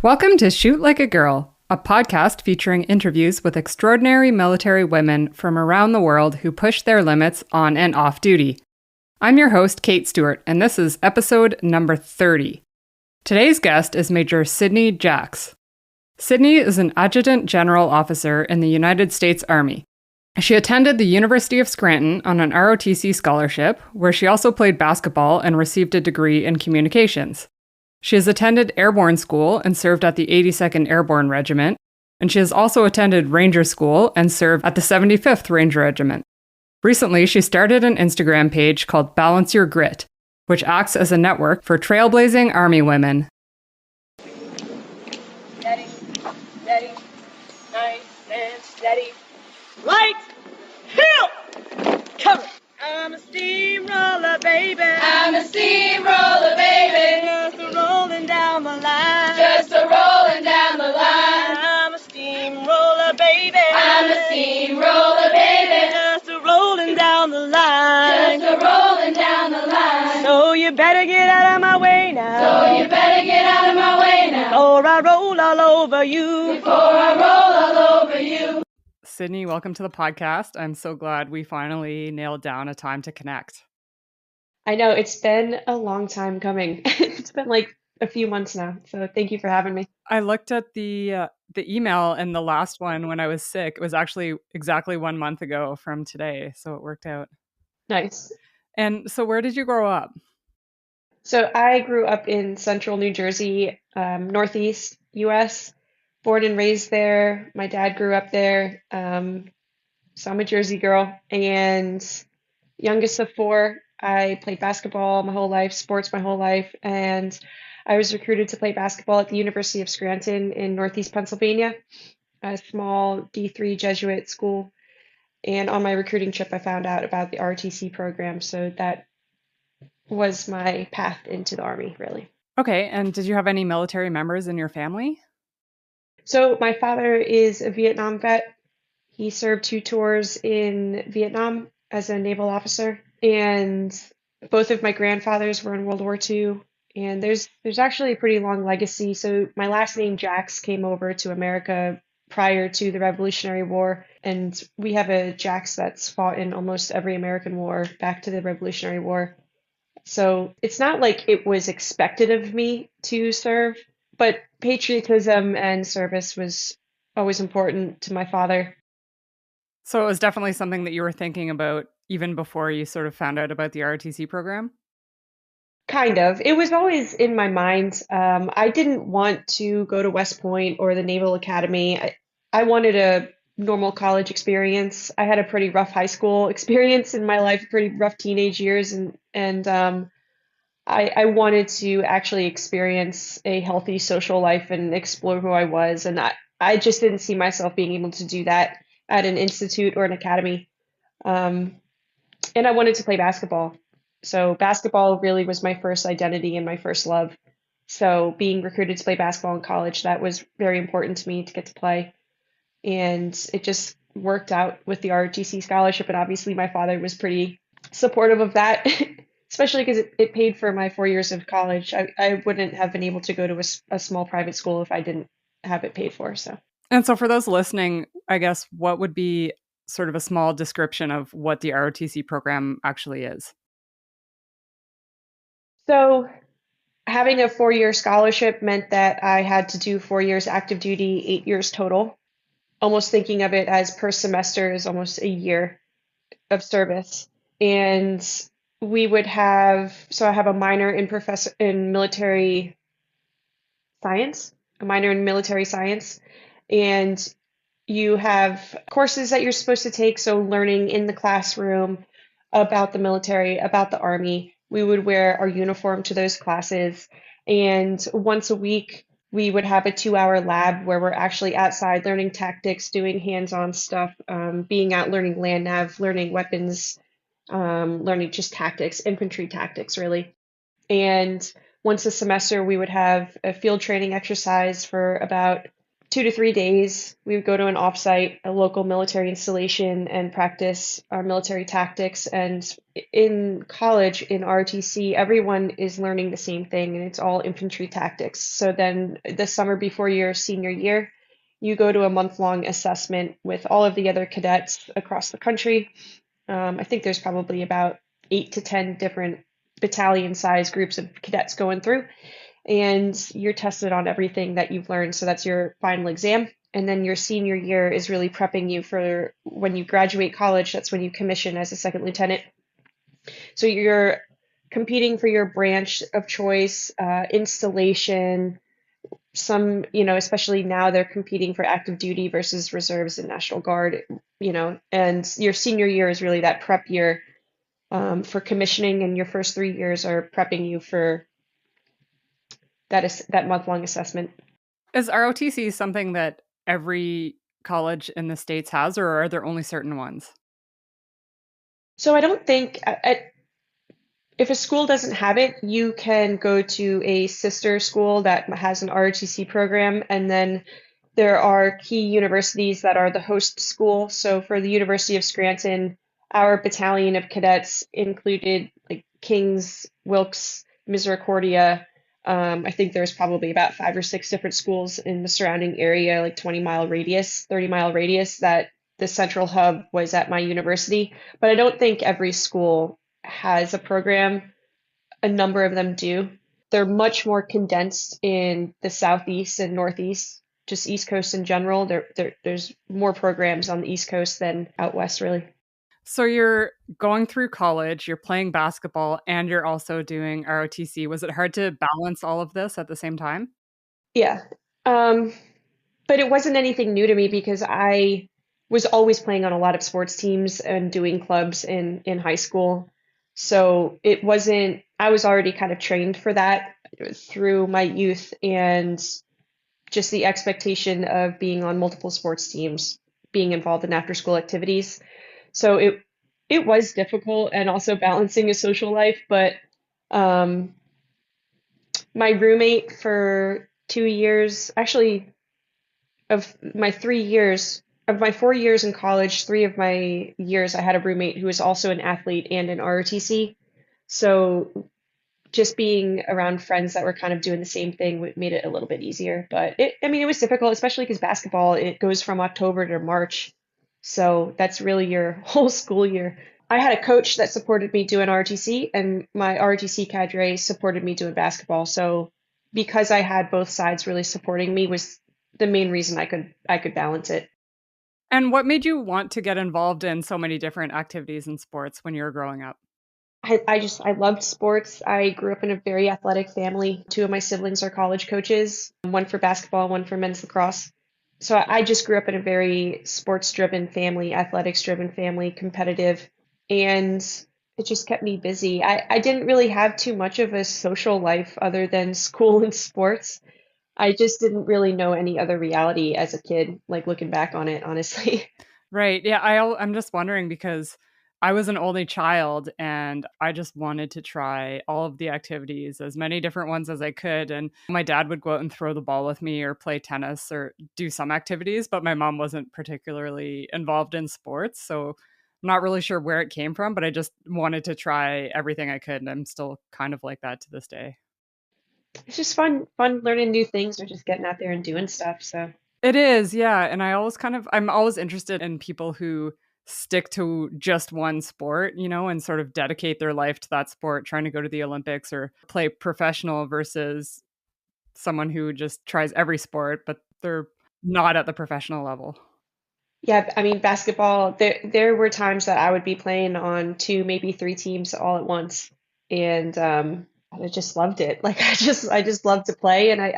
Welcome to Shoot Like a Girl, a podcast featuring interviews with extraordinary military women from around the world who push their limits on and off duty. I'm your host, Kate Stewart, and this is episode number 30. Today's guest is Major Sidney Jaques. Sidney is an Adjutant General Officer in the United States Army. She attended the University of Scranton on an ROTC scholarship, where she also played basketball and received a degree in communications. She has attended Airborne School and served at the 82nd Airborne Regiment, and she has also attended Ranger School and served at the 75th Ranger Regiment. Recently, she started an Instagram page called Balance Your Grit, which acts as a network for trailblazing Army women. Steady, steady, nice and steady. Light, hill, cover. I'm a steamroller, baby. I'm a steamroller, baby. Just a rolling down the line. Just a rolling down the line. I'm a steamroller, baby. I'm a steamroller, baby. Just a rolling down the line. Just a rolling down the line. So you better get out of my way now. So you better get out of my way now. Before I roll all over you. Before I roll all over you. Sidney, welcome to the podcast. I'm so glad we finally nailed down a time to connect. I know, it's been a long time coming. It's been like a few months now, so thank you for having me. I looked at the email, and the last one when I was sick, it was actually exactly 1 month ago from today, so it worked out. Nice. And so where did you grow up? So I grew up in central New Jersey, Northeast US, born and raised there. My dad grew up there, so I'm a Jersey girl, and youngest of four. I played basketball my whole life, sports my whole life, and I was recruited to play basketball at the University of Scranton in Northeast Pennsylvania, a small D3 Jesuit school. And on my recruiting trip, I found out about the ROTC program, so that was my path into the Army, really. Okay, and did you have any military members in your family? So my father is a Vietnam vet. He served 2 tours in Vietnam as a naval officer, and both of my grandfathers were in World War II. And there's actually a pretty long legacy. So my last name, Jaques, came over to America prior to the Revolutionary War, and we have a Jaques that's fought in almost every American war back to the Revolutionary War. So it's not like it was expected of me to serve, but patriotism and service was always important to my father. So it was definitely something that you were thinking about even before you sort of found out about the ROTC program? Kind of. It was always in my mind. I didn't want to go to West Point or the Naval Academy. I wanted a normal college experience. I had a pretty rough high school experience in my life, pretty rough teenage years, and I wanted to actually experience a healthy social life and explore who I was. And I just didn't see myself being able to do that at an institute or an academy. And I wanted to play basketball. So basketball really was my first identity and my first love. So being recruited to play basketball in college, that was very important to me to get to play. And it just worked out with the ROTC scholarship. And obviously my father was pretty supportive of that, especially because it paid for my 4 years of college. I wouldn't have been able to go to a small private school if I didn't have it paid for. And so for those listening, I guess what would be sort of a small description of what the ROTC program actually is? So having a 4-year scholarship meant that I had to do 4 years active duty, 8 years total. Almost thinking of it as per semester is almost a year of service. And we would have, so I have a minor in military science, and you have courses that you're supposed to take. So learning in the classroom about the military, about the Army. We would wear our uniform to those classes. And once a week, we would have a 2-hour lab where we're actually outside learning tactics, doing hands-on stuff, being out learning land nav, learning weapons, learning just tactics, infantry tactics, really. And once a semester, we would have a field training exercise for about 2 to 3 days. We would go to an offsite, a local military installation, and practice our military tactics. And in college, in ROTC, everyone is learning the same thing, and it's all infantry tactics. So then the summer before your senior year, you go to a month-long assessment with all of the other cadets across the country. I think there's probably about 8 to 10 different battalion-sized groups of cadets going through, and you're tested on everything that you've learned. So that's your final exam. And then your senior year is really prepping you for when you graduate college. That's when you commission as a second lieutenant. So you're competing for your branch of choice, installation, some, especially now they're competing for active duty versus reserves and National Guard, and your senior year is really that prep year for commissioning, and your first 3 years are prepping you for that month-long assessment. Is ROTC something that every college in the States has, or are there only certain ones? So I don't think if a school doesn't have it, you can go to a sister school that has an ROTC program, and then there are key universities that are the host school. So for the University of Scranton, our battalion of cadets included like King's, Wilkes, Misericordia. I think there's probably about 5 or 6 different schools in the surrounding area, like 20-mile radius, 30-mile radius, that the central hub was at my university. But I don't think every school has a program. A number of them do. They're much more condensed in the Southeast and Northeast, just East Coast in general. There's more programs on the East Coast than out West, really. So you're going through college, you're playing basketball, and you're also doing ROTC. Was it hard to balance all of this at the same time? Yeah. But it wasn't anything new to me because I was always playing on a lot of sports teams and doing clubs in high school. So it wasn't, I was already kind of trained for that through my youth, and just the expectation of being on multiple sports teams, being involved in after school activities. So it was difficult, and also balancing a social life. But my roommate for 2 years, actually, of my 3 years, of my 4 years in college, 3 of my years, I had a roommate who was also an athlete and an ROTC. So just being around friends that were kind of doing the same thing made it a little bit easier. But it was difficult, especially because basketball, it goes from October to March. So that's really your whole school year. I had a coach that supported me doing ROTC, and my ROTC cadre supported me doing basketball. So because I had both sides really supporting me was the main reason I could balance it. And what made you want to get involved in so many different activities and sports when you were growing up? I loved sports. I grew up in a very athletic family. 2 of my siblings are college coaches, one for basketball, one for men's lacrosse. So I just grew up in a very sports-driven family, athletics-driven family, competitive, and it just kept me busy. I didn't really have too much of a social life other than school and sports. I just didn't really know any other reality as a kid, like looking back on it, honestly. Right. Yeah, I'm just wondering because I was an only child and I just wanted to try all of the activities, as many different ones as I could. And my dad would go out and throw the ball with me or play tennis or do some activities, but my mom wasn't particularly involved in sports. So I'm not really sure where it came from, but I just wanted to try everything I could. And I'm still kind of like that to this day. It's just fun learning new things or just getting out there and doing stuff. So It is, yeah. And I'm always interested in people who stick to just one sport, and sort of dedicate their life to that sport, trying to go to the Olympics or play professional versus someone who just tries every sport, but they're not at the professional level. yeah, I mean basketball, there were times that I would be playing on 2, maybe 3 teams all at once. And I just loved it. Like I just loved to play, and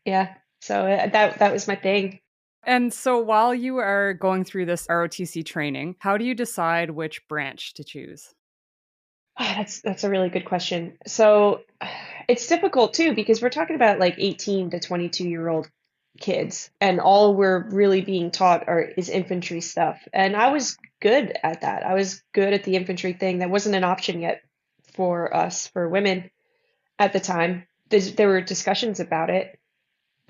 yeah. So that was my thing. And so while you are going through this ROTC training, how do you decide which branch to choose? That's a really good question. So it's difficult too because we're talking about like 18 to 22-year-old kids, and all we're really being taught is infantry stuff. And I was good at that. I was good at the infantry thing. That wasn't an option yet for us, for women at the time. There were discussions about it,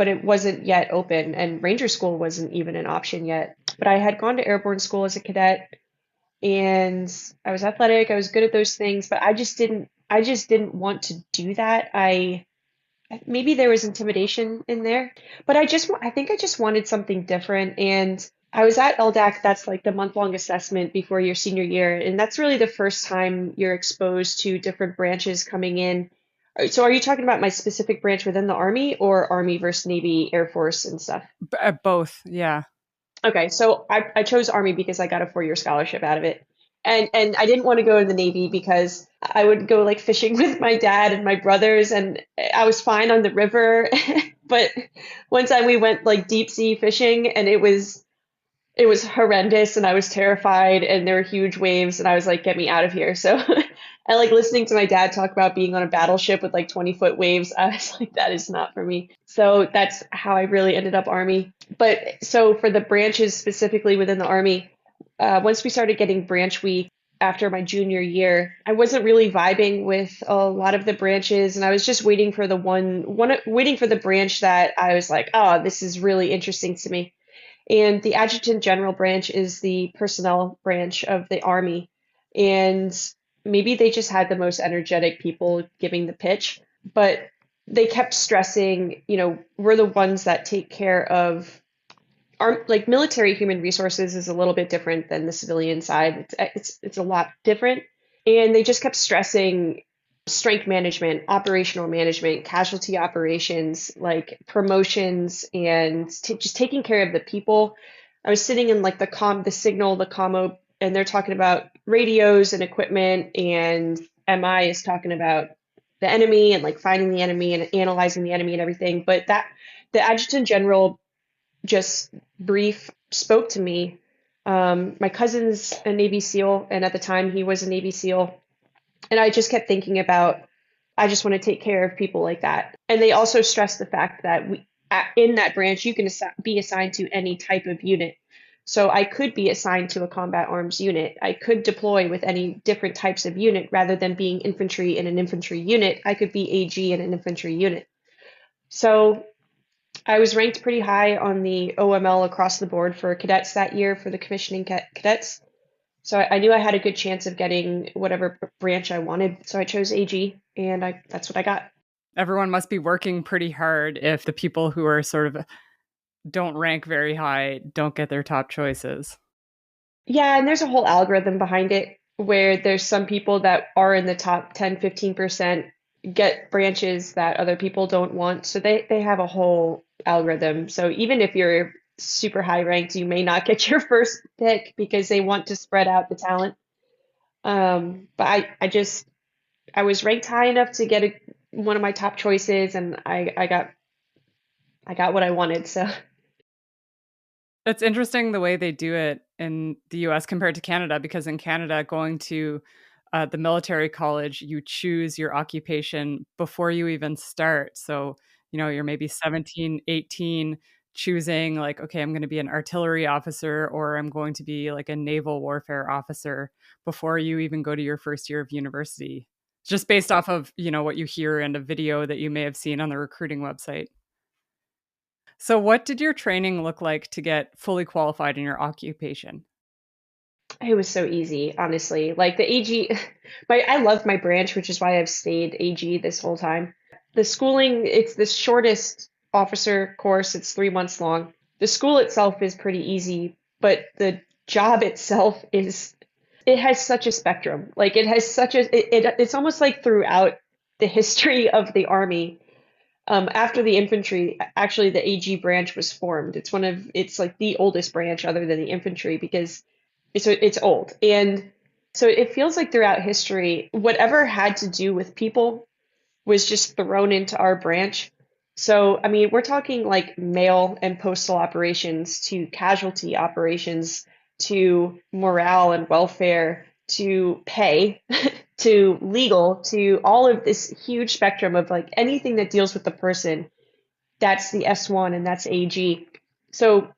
but it wasn't yet open, and Ranger School wasn't even an option yet. But I had gone to Airborne School as a cadet, and I was athletic, I was good at those things, but I just didn't want to do that. I maybe there was intimidation in there, but I think I just wanted something different. And I was at LDAC, that's like the month-long assessment before your senior year, and that's really the first time you're exposed to different branches coming in. So are you talking about my specific branch within the Army, or Army versus Navy, Air Force and stuff? Both, yeah. Okay, so I chose Army because I got a 4-year scholarship out of it. And I didn't want to go in the Navy because I would go like fishing with my dad and my brothers, and I was fine on the river. But one time we went like deep sea fishing, and it was horrendous, and I was terrified, and there were huge waves, and I was like, get me out of here. So and like listening to my dad talk about being on a battleship with like 20-foot waves, I was like, that is not for me. So that's how I really ended up Army. But so for the branches specifically within the Army, once we started getting branch week after my junior year, I wasn't really vibing with a lot of the branches, and I was just waiting for waiting for the branch that I was like, oh, this is really interesting to me. And the Adjutant General branch is the personnel branch of the Army. And maybe they just had the most energetic people giving the pitch, but they kept stressing, we're the ones that take care of like military human resources is a little bit different than the civilian side. It's a lot different. And they just kept stressing strength management, operational management, casualty operations, like promotions, and just taking care of the people. I was sitting in like the signal, the commo, and they're talking about radios and equipment, and MI is talking about the enemy and like finding the enemy and analyzing the enemy and everything. But the adjutant general just brief spoke to me. My cousin's a Navy SEAL, and at the time he was a Navy SEAL. And I just kept thinking about, I just want to take care of people like that. And they also stressed the fact that in that branch, you can be assigned to any type of unit. So I could be assigned to a combat arms unit. I could deploy with any different types of unit rather than being infantry in an infantry unit. I could be AG in an infantry unit. So I was ranked pretty high on the OML across the board for cadets that year for the commissioning cadets. So I knew I had a good chance of getting whatever branch I wanted. So I chose AG, and that's what I got. Everyone must be working pretty hard if the people who are sort of don't rank very high don't get their top choices. Yeah, and there's a whole algorithm behind it where there's some people that are in the top 10, 15% get branches that other people don't want. So they have a whole algorithm. So even if you're super high ranked, you may not get your first pick because they want to spread out the talent. But I was ranked high enough to get one of my top choices, and I got what I wanted. So It's interesting the way they do it in the US compared to Canada, because in Canada, going to the military college, you choose your occupation before you even start. So, you're maybe 17, 18, choosing like, okay, I'm going to be an artillery officer, or I'm going to be like a naval warfare officer before you even go to your first year of university. Just based off of, what you hear in a video that you may have seen on the recruiting website. So what did your training look like to get fully qualified in your occupation? it was so easy, honestly. Like the AG, I loved my branch, which is why I've stayed AG this whole time. The schooling, it's the shortest officer course. It's 3 months long. The school itself is pretty easy, but the job itself it has such a spectrum. Like it has it's almost like throughout the history of the Army. After the infantry, actually the AG branch was formed. It's like the oldest branch other than the infantry because it's old. And so it feels like throughout history, whatever had to do with people was just thrown into our branch. So, I mean, we're talking like mail and postal operations to casualty operations to morale and welfare to pay to legal to all of this huge spectrum of like anything that deals with the person. That's the S1 and that's AG. So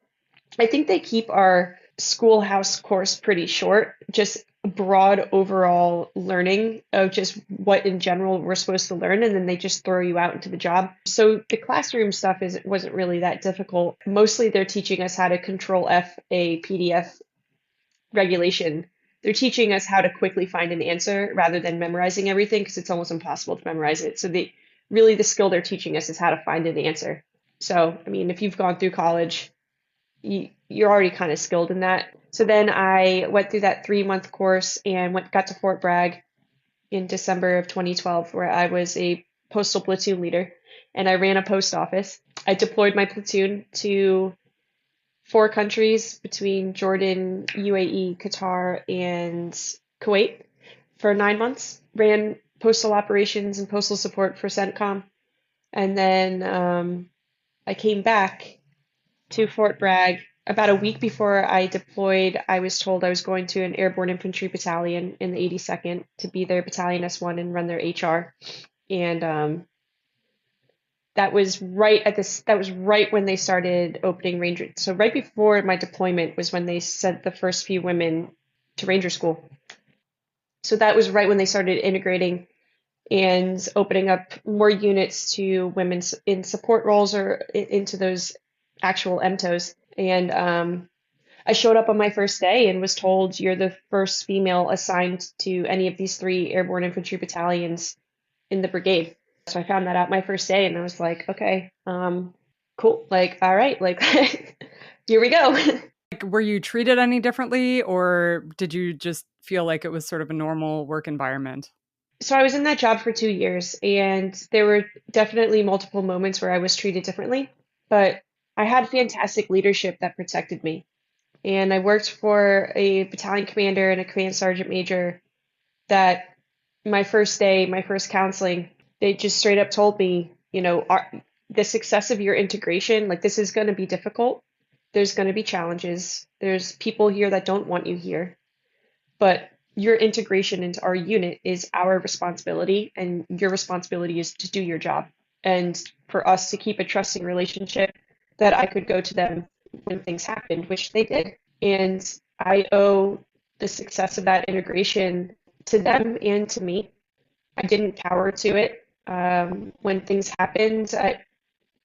I think they keep our schoolhouse course pretty short, just broad overall learning of just what in general we're supposed to learn, and then they just throw you out into the job. So the classroom stuff wasn't really that difficult. Mostly they're teaching us how to control F a PDF regulation. They're teaching us how to quickly find an answer rather than memorizing everything, because it's almost impossible to memorize it. So the skill they're teaching us is how to find an answer. So, I mean, if you've gone through college, you're already kind of skilled in that. So then I went through that 3-month course and got to Fort Bragg in December of 2012, where I was a postal platoon leader and I ran a post office. I deployed my platoon to 4 countries between Jordan, UAE, Qatar, and Kuwait for 9 months. Ran postal operations and postal support for CENTCOM. And then I came back to Fort Bragg about a week before I deployed. I was told I was going to an airborne infantry battalion in the 82nd to be their battalion S1 and run their HR. And that was right when they started opening Ranger. So right before my deployment was when they sent the first few women to Ranger School. So that was right when they started integrating and opening up more units to women in support roles or into those actual MTOs. And I showed up on my first day and was told, you're the first female assigned to any of these 3 airborne infantry battalions in the brigade. So I found that out my first day and I was like, okay, cool. Like, all right, like, here we go. Like, were you treated any differently, or did you just feel like it was sort of a normal work environment? So I was in that job for 2 years, and there were definitely multiple moments where I was treated differently, but I had fantastic leadership that protected me. And I worked for a battalion commander and a command sergeant major that my first day, my first counseling, they just straight up told me, the success of your integration, like, this is going to be difficult. There's going to be challenges. There's people here that don't want you here, but your integration into our unit is our responsibility, and your responsibility is to do your job. And for us to keep a trusting relationship, that I could go to them when things happened, which they did. And I owe the success of that integration to them and to me. I didn't cower to it. When things happened,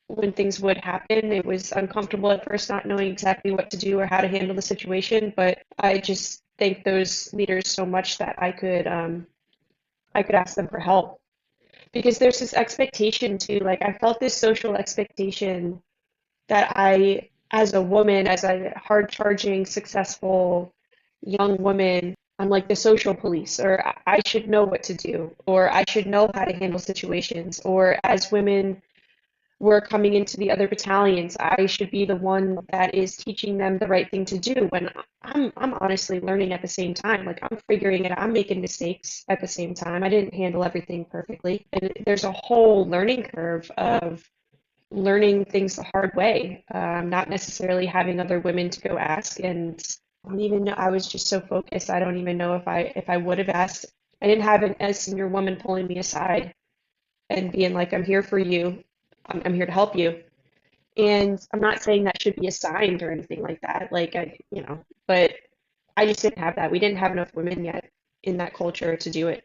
when things would happen, it was uncomfortable at first, not knowing exactly what to do or how to handle the situation. But I just thank those leaders so much that I could ask them for help, because there's this expectation too. Like, I felt this social expectation that I, as a woman, as a hard-charging, successful young woman, I'm like the social police, or I should know what to do, or I should know how to handle situations, or as women were coming into the other battalions, I should be the one that is teaching them the right thing to do, when I'm honestly learning at the same time. Like, I'm figuring it out. I'm making mistakes at the same time. I didn't handle everything perfectly. And there's a whole learning curve of learning things the hard way, not necessarily having other women to go ask. And I don't even know, I was just so focused. I don't even know if I would have asked. I didn't have a senior woman pulling me aside and being like, I'm here for you. I'm here to help you. And I'm not saying that should be assigned or anything like that. Like, but I just didn't have that. We didn't have enough women yet in that culture to do it.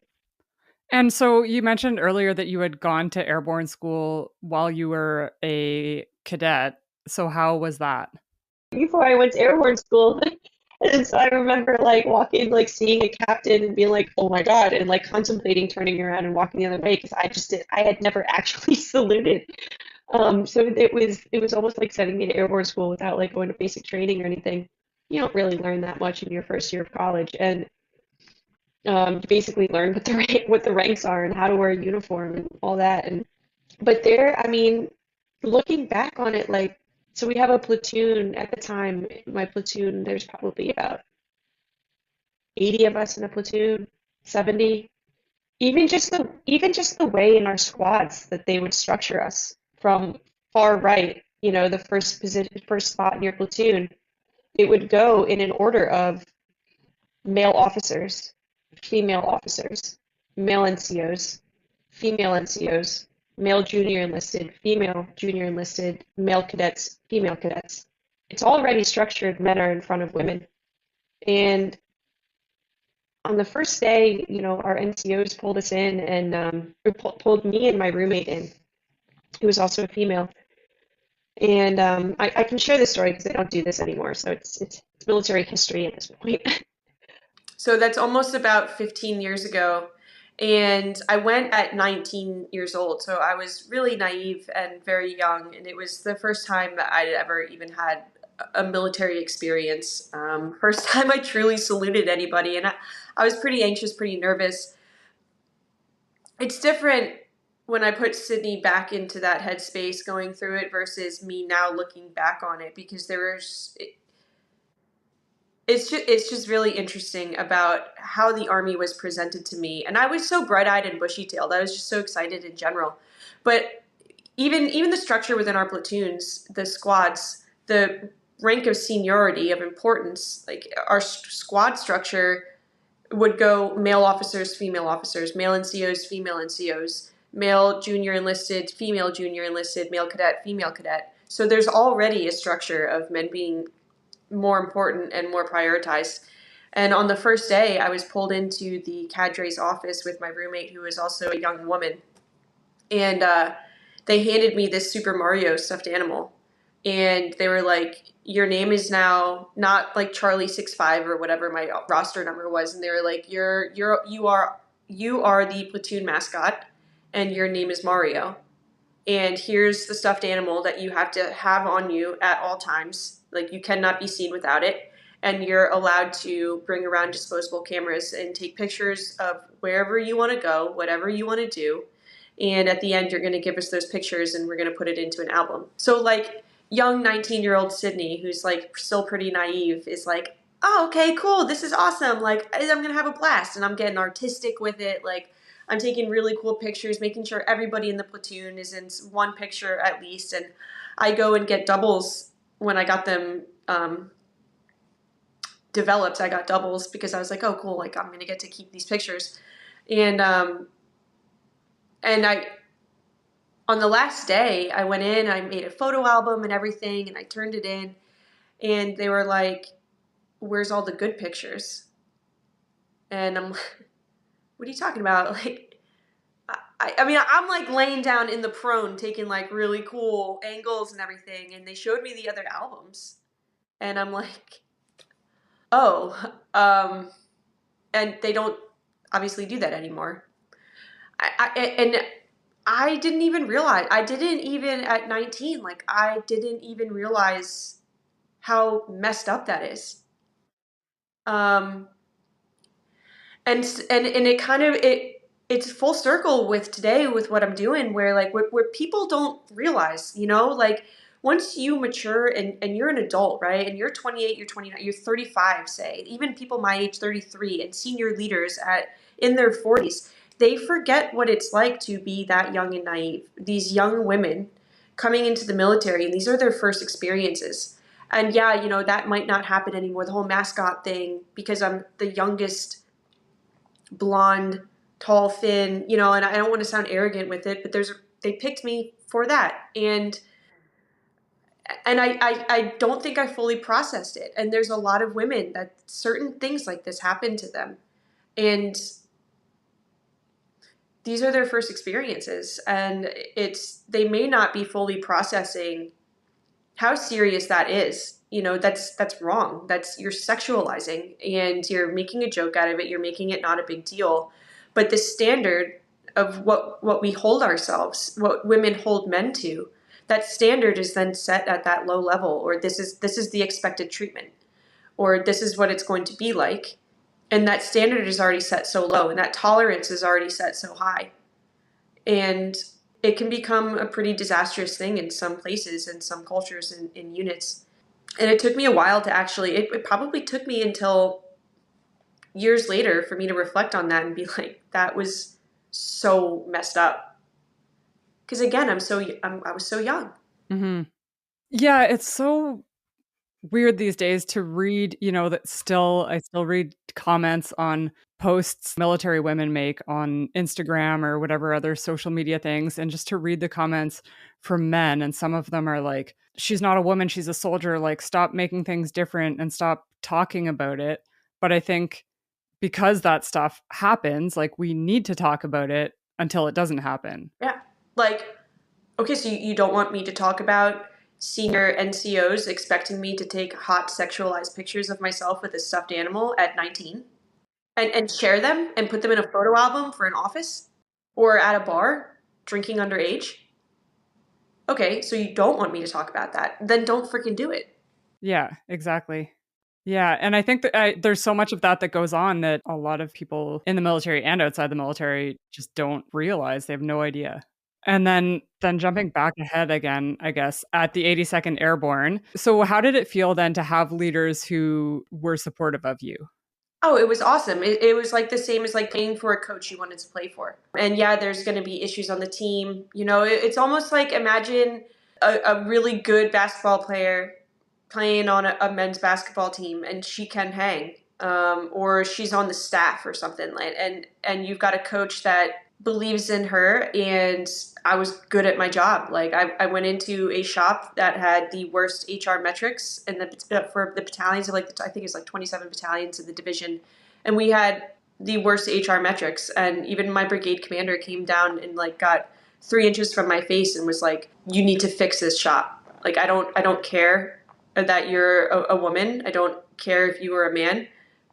And so you mentioned earlier that you had gone to airborne school while you were a cadet. So how was that? Before I went to airborne school, and so I remember like walking, like seeing a captain and being like, oh my God, and like contemplating turning around and walking the other way, because I had never actually saluted. So it was almost like sending me to airborne school without like going to basic training or anything. You don't really learn that much in your first year of college, and you basically learn what the ranks are and how to wear a uniform and all that. And but there, I mean, looking back on it, like, so we have a platoon at the time. My platoon, there's probably about 80 of us in a platoon, 70. Even just the way in our squads that they would structure us from far right, the first position, first spot in your platoon, it would go in an order of male officers, female officers, male NCOs, female NCOs, male junior enlisted, female junior enlisted, male cadets, female cadets. It's already structured. Men are in front of women. And on the first day, our NCOs pulled us in and pulled me and my roommate in, who was also a female. And I can share this story because they don't do this anymore. So it's military history at this point. So that's almost about 15 years ago. And I went at 19 years old. So I was really naive and very young. And it was the first time that I'd ever even had a military experience. First time I truly saluted anybody. And I was pretty anxious, pretty nervous. It's different when I put Sidney back into that headspace going through it versus me now looking back on it, because it's just really interesting about how the Army was presented to me. And I was so bright-eyed and bushy-tailed. I was just so excited in general. But even the structure within our platoons, the squads, the rank of seniority, of importance, like our squad structure would go male officers, male NCOs, female NCOs, male junior enlisted, female junior enlisted, male cadet, female cadet. So there's already a structure of men being more important and more prioritized. And on the first day, I was pulled into the cadre's office with my roommate, who was also a young woman. And they handed me this Super Mario stuffed animal. And they were like, your name is now not like Charlie 65 or whatever my roster number was. And they were like, you are the platoon mascot, and your name is Mario. And here's the stuffed animal that you have to have on you at all times. Like, you cannot be seen without it. And you're allowed to bring around disposable cameras and take pictures of wherever you want to go, whatever you want to do. And at the end, you're going to give us those pictures and we're going to put it into an album. So like young 19-year-old Sidney, who's like still pretty naive, is like, oh, okay, cool. This is awesome. Like, I'm going to have a blast. And I'm getting artistic with it. Like, I'm taking really cool pictures, making sure everybody in the platoon is in one picture at least. And I go and get doubles when I got them developed. I got doubles because I was like, oh, cool. Like, I'm going to get to keep these pictures. And I, on the last day, I went in, I made a photo album and everything, and I turned it in. And they were like, where's all the good pictures? And I'm like, what are you talking about? Like, I mean, I'm like laying down in the prone, taking like really cool angles and everything. And they showed me the other albums. And I'm like, oh, and they don't obviously do that anymore. And I didn't even realize, at 19, like, I didn't even realize how messed up that is. And it kind of, it's full circle with today with what I'm doing, where like where people don't realize, like once you mature and you're an adult, right? And you're 28, you're 29, you're 35, say, even people my age, 33, and senior leaders in their 40s, they forget what it's like to be that young and naive. These young women coming into the military, and these are their first experiences. And yeah, that might not happen anymore, the whole mascot thing, because I'm the youngest blonde, tall, thin, and I don't want to sound arrogant with it, but they picked me for that. And I don't think I fully processed it. And there's a lot of women that certain things like this happen to them. And these are their first experiences. And they may not be fully processing how serious that is. That's wrong. You're sexualizing and you're making a joke out of it. You're making it not a big deal. But the standard of what we hold ourselves, what women hold men to, that standard is then set at that low level, or this is the expected treatment, or this is what it's going to be like. And that standard is already set so low, and that tolerance is already set so high. And it can become a pretty disastrous thing in some places, in some cultures, in units. And it took me a while to actually, it probably took me until years later for me to reflect on that and be like, that was so messed up. Because again, I was so young. Mm-hmm. Yeah, it's so weird these days to read, that I still read comments on posts military women make on Instagram or whatever other social media things, and just to read the comments from men. And some of them are like, she's not a woman, she's a soldier, like, stop making things different and stop talking about it. But I think because that stuff happens, like we need to talk about it until it doesn't happen. Yeah. Like, okay, so you don't want me to talk about senior NCOs expecting me to take hot sexualized pictures of myself with a stuffed animal at 19 and share them and put them in a photo album for an office or at a bar drinking underage? Okay, so you don't want me to talk about that. Then don't freaking do it. Yeah, exactly. Yeah, and I think that there's so much of that that goes on that a lot of people in the military and outside the military just don't realize. They have no idea. And then jumping back ahead again, I guess, at the 82nd Airborne. So how did it feel then to have leaders who were supportive of you? Oh, it was awesome. It was like the same as like paying for a coach you wanted to play for. And yeah, there's going to be issues on the team. You know, it's almost like imagine a really good basketball player playing on a men's basketball team and she can hang, or she's on the staff or something, and you've got a coach that believes in her. And I was good at my job. Like I went into a shop that had the worst HR metrics in for the battalions of I think it's like 27 battalions in the division, and we had the worst HR metrics. And even my brigade commander came down and got 3 inches from my face and was like, "You need to fix this shop. Like I don't care that you're a woman. I don't care if you are a man.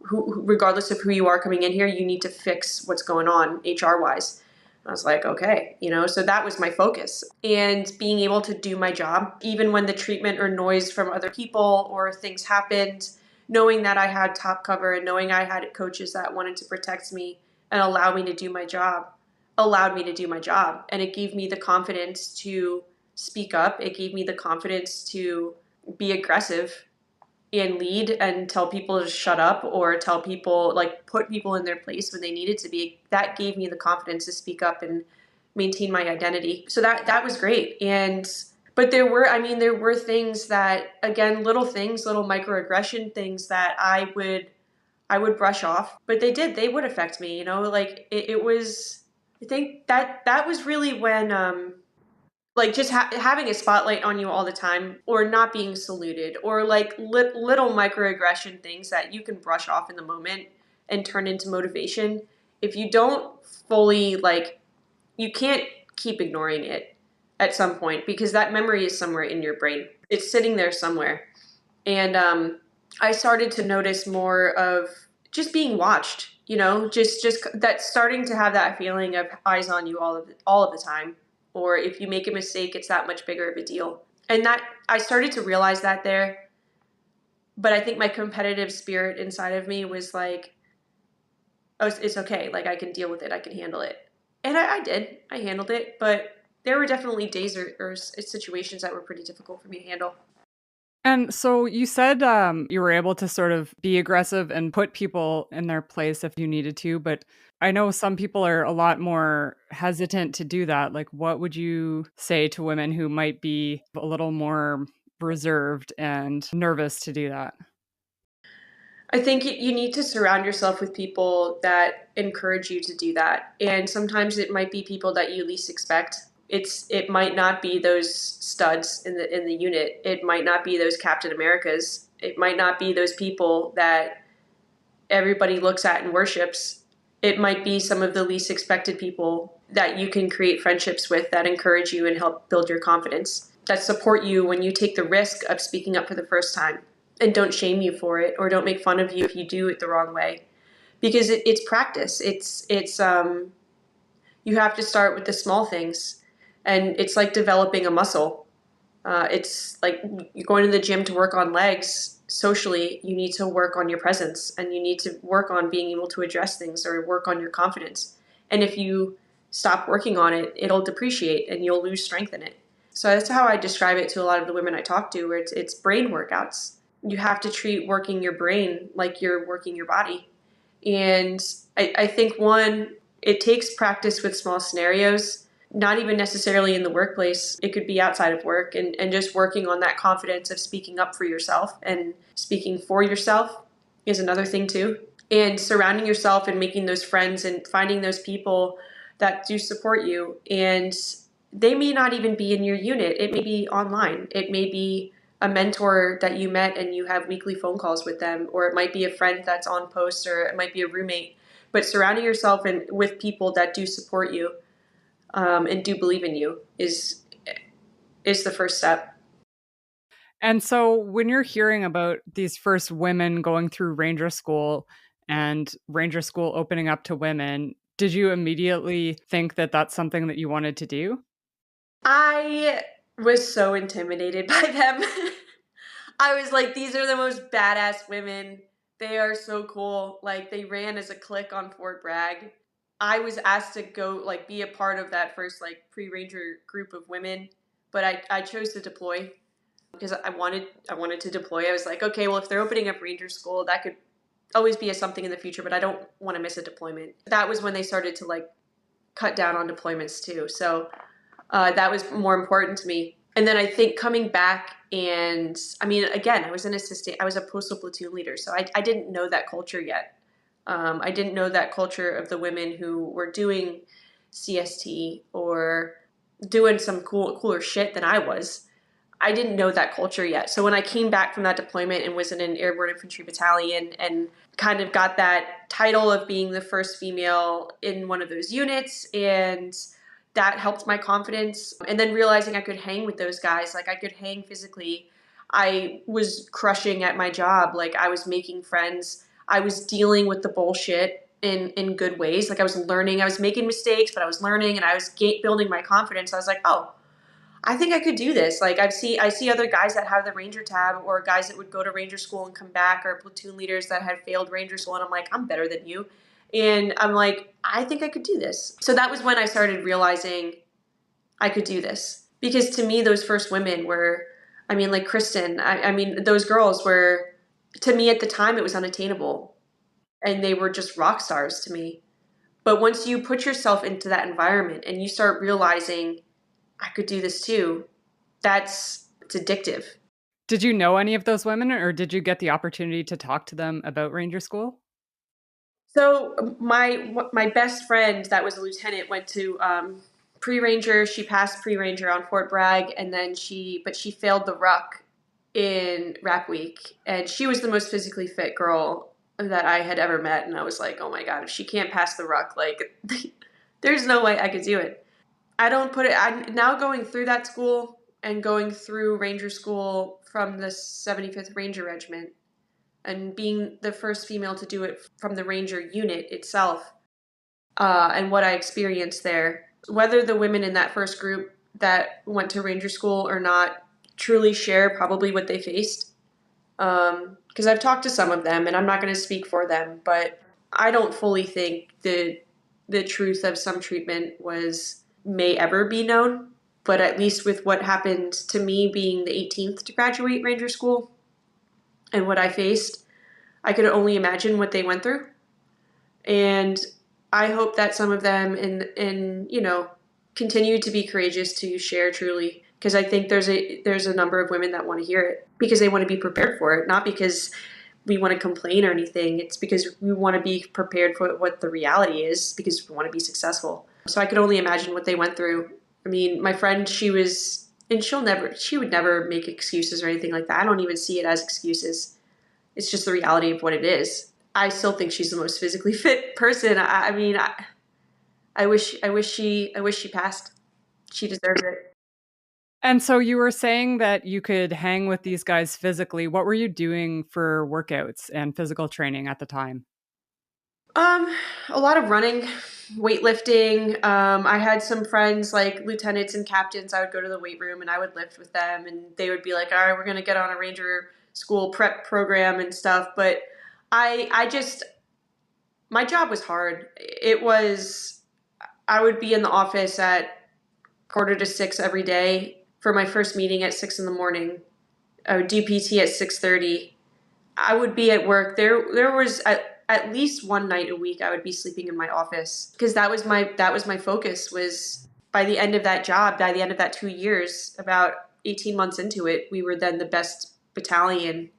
Regardless of who you are coming in here, you need to fix what's going on HR wise." I was like, okay, so that was my focus. And being able to do my job, even when the treatment or noise from other people or things happened, knowing that I had top cover and knowing I had coaches that wanted to protect me and allow me to do my job, allowed me to do my job. And it gave me the confidence to speak up. It gave me the confidence to be aggressive and lead and tell people to shut up, or tell people, put people in their place when they needed to be. That gave me the confidence to speak up and maintain my identity. So that was great. But there were things that, again, little microaggression things that I would brush off, but they would affect me, it was, I think that was really when, just having a spotlight on you all the time, or not being saluted, or little microaggression things that you can brush off in the moment and turn into motivation. If you don't fully, you can't keep ignoring it at some point, because that memory is somewhere in your brain. It's sitting there somewhere. And I started to notice more of just being watched, just that, starting to have that feeling of eyes on you all of the time. Or if you make a mistake, it's that much bigger of a deal. And that I started to realize that there. But I think my competitive spirit inside of me was like, oh, it's okay. I can deal with it. I can handle it. And I did. I handled it. But there were definitely days or situations that were pretty difficult for me to handle. And so you said you were able to sort of be aggressive and put people in their place if you needed to, but I know some people are a lot more hesitant to do that. What would you say to women who might be a little more reserved and nervous to do that? I think you need to surround yourself with people that encourage you to do that. And sometimes it might be people that you least expect. It might not be those studs in the unit. It might not be those Captain Americas. It might not be those people that everybody looks at and worships. It might be some of the least expected people that you can create friendships with, that encourage you and help build your confidence, that support you when you take the risk of speaking up for the first time, and don't shame you for it, or don't make fun of you if you do it the wrong way. Because it's practice. It's you have to start with the small things. And it's like developing a muscle. It's like you're going to the gym to work on legs. Socially, you need to work on your presence, and you need to work on being able to address things or work on your confidence. And if you stop working on it, it'll depreciate and you'll lose strength in it. So that's how I describe it to a lot of the women I talk to, where it's brain workouts. You have to treat working your brain like you're working your body. And I think, one, it takes practice with small scenarios. Not even necessarily in the workplace. It could be outside of work, and just working on that confidence of speaking up for yourself and speaking for yourself is another thing too. And surrounding yourself and making those friends and finding those people that do support you. And they may not even be in your unit. It may be online. It may be a mentor that you met and you have weekly phone calls with them, or it might be a friend that's on post, or it might be a roommate. But surrounding yourself with people that do support you and do believe in you is the first step. And so when you're hearing about these first women going through Ranger School and Ranger School opening up to women, did you immediately think that that's something that you wanted to do? I was so intimidated by them. I was like, these are the most badass women. They are so cool. Like, they ran as a clique on Fort Bragg. I was asked to go, like, be a part of that first, like, pre-Ranger group of women, but I chose to deploy because I wanted to deploy. I was like, okay, well, if they're opening up Ranger School, that could always be something in the future, but I don't want to miss a deployment. That was when they started to, like, cut down on deployments too. So that was more important to me. And then I think coming back, and I mean, again, I was a postal platoon leader, so I didn't know that culture yet. I didn't know that culture of the women who were doing CST or doing some cooler shit than I was. I didn't know that culture yet. So when I came back from that deployment and was in an airborne infantry battalion and kind of got that title of being the first female in one of those units, and that helped my confidence. And then realizing I could hang with those guys, like I could hang physically. I was crushing at my job. Like I was making friends. I was dealing with the bullshit in good ways. Like I was learning. I was making mistakes, but I was learning, and I was building my confidence. I was like, oh, I think I could do this. Like I see other guys that have the Ranger tab, or guys that would go to Ranger School and come back, or platoon leaders that had failed Ranger School, and I'm like, I'm better than you. And I'm like, I think I could do this. So that was when I started realizing I could do this. Because to me, those first women were, I mean, like Kristen, I mean, those girls were, to me at the time, it was unattainable. And they were just rock stars to me. But once you put yourself into that environment and you start realizing I could do this too, it's addictive. Did you know any of those women, or did you get the opportunity to talk to them about Ranger School? So my best friend that was a lieutenant went to pre-ranger. She passed pre-ranger on Fort Bragg, and then she failed the ruck in Rap Week, and she was the most physically fit girl that I had ever met. And I was like, oh my God, if she can't pass the ruck, like there's no way I could do it. I'm now going through that school and going through Ranger School from the 75th Ranger Regiment, and being the first female to do it from the Ranger unit itself, and what I experienced there. Whether the women in that first group that went to Ranger School or not truly share probably what they faced, because I've talked to some of them, and I'm not going to speak for them, but I don't fully think the truth of some treatment may ever be known. But at least with what happened to me being the 18th to graduate Ranger School and what I faced, I could only imagine what they went through. And I hope that some of them continue to be courageous to share truly, because I think there's a number of women that want to hear it because they want to be prepared for it, not because we want to complain or anything. It's because we want to be prepared for what the reality is, because we want to be successful. So I could only imagine what they went through. I mean, my friend, she would never make excuses or anything like that. I don't even see it as excuses. It's just the reality of what it is. I still think she's the most physically fit person. I wish she passed. She deserves it. And so you were saying that you could hang with these guys physically. What were you doing for workouts and physical training at the time? A lot of running, weightlifting. I had some friends like lieutenants and captains. I would go to the weight room and I would lift with them, and they would be like, all right, we're going to get on a Ranger School prep program and stuff. But my job was hard. I would be in the office at 5:45 every day for my first meeting at 6 a.m. I would do PT at 6:30. I would be at work. There was at least one night a week I would be sleeping in my office, because that was my focus. Was by the end of that job, by the end of that 2 years, about 18 months into it, we were then the best battalion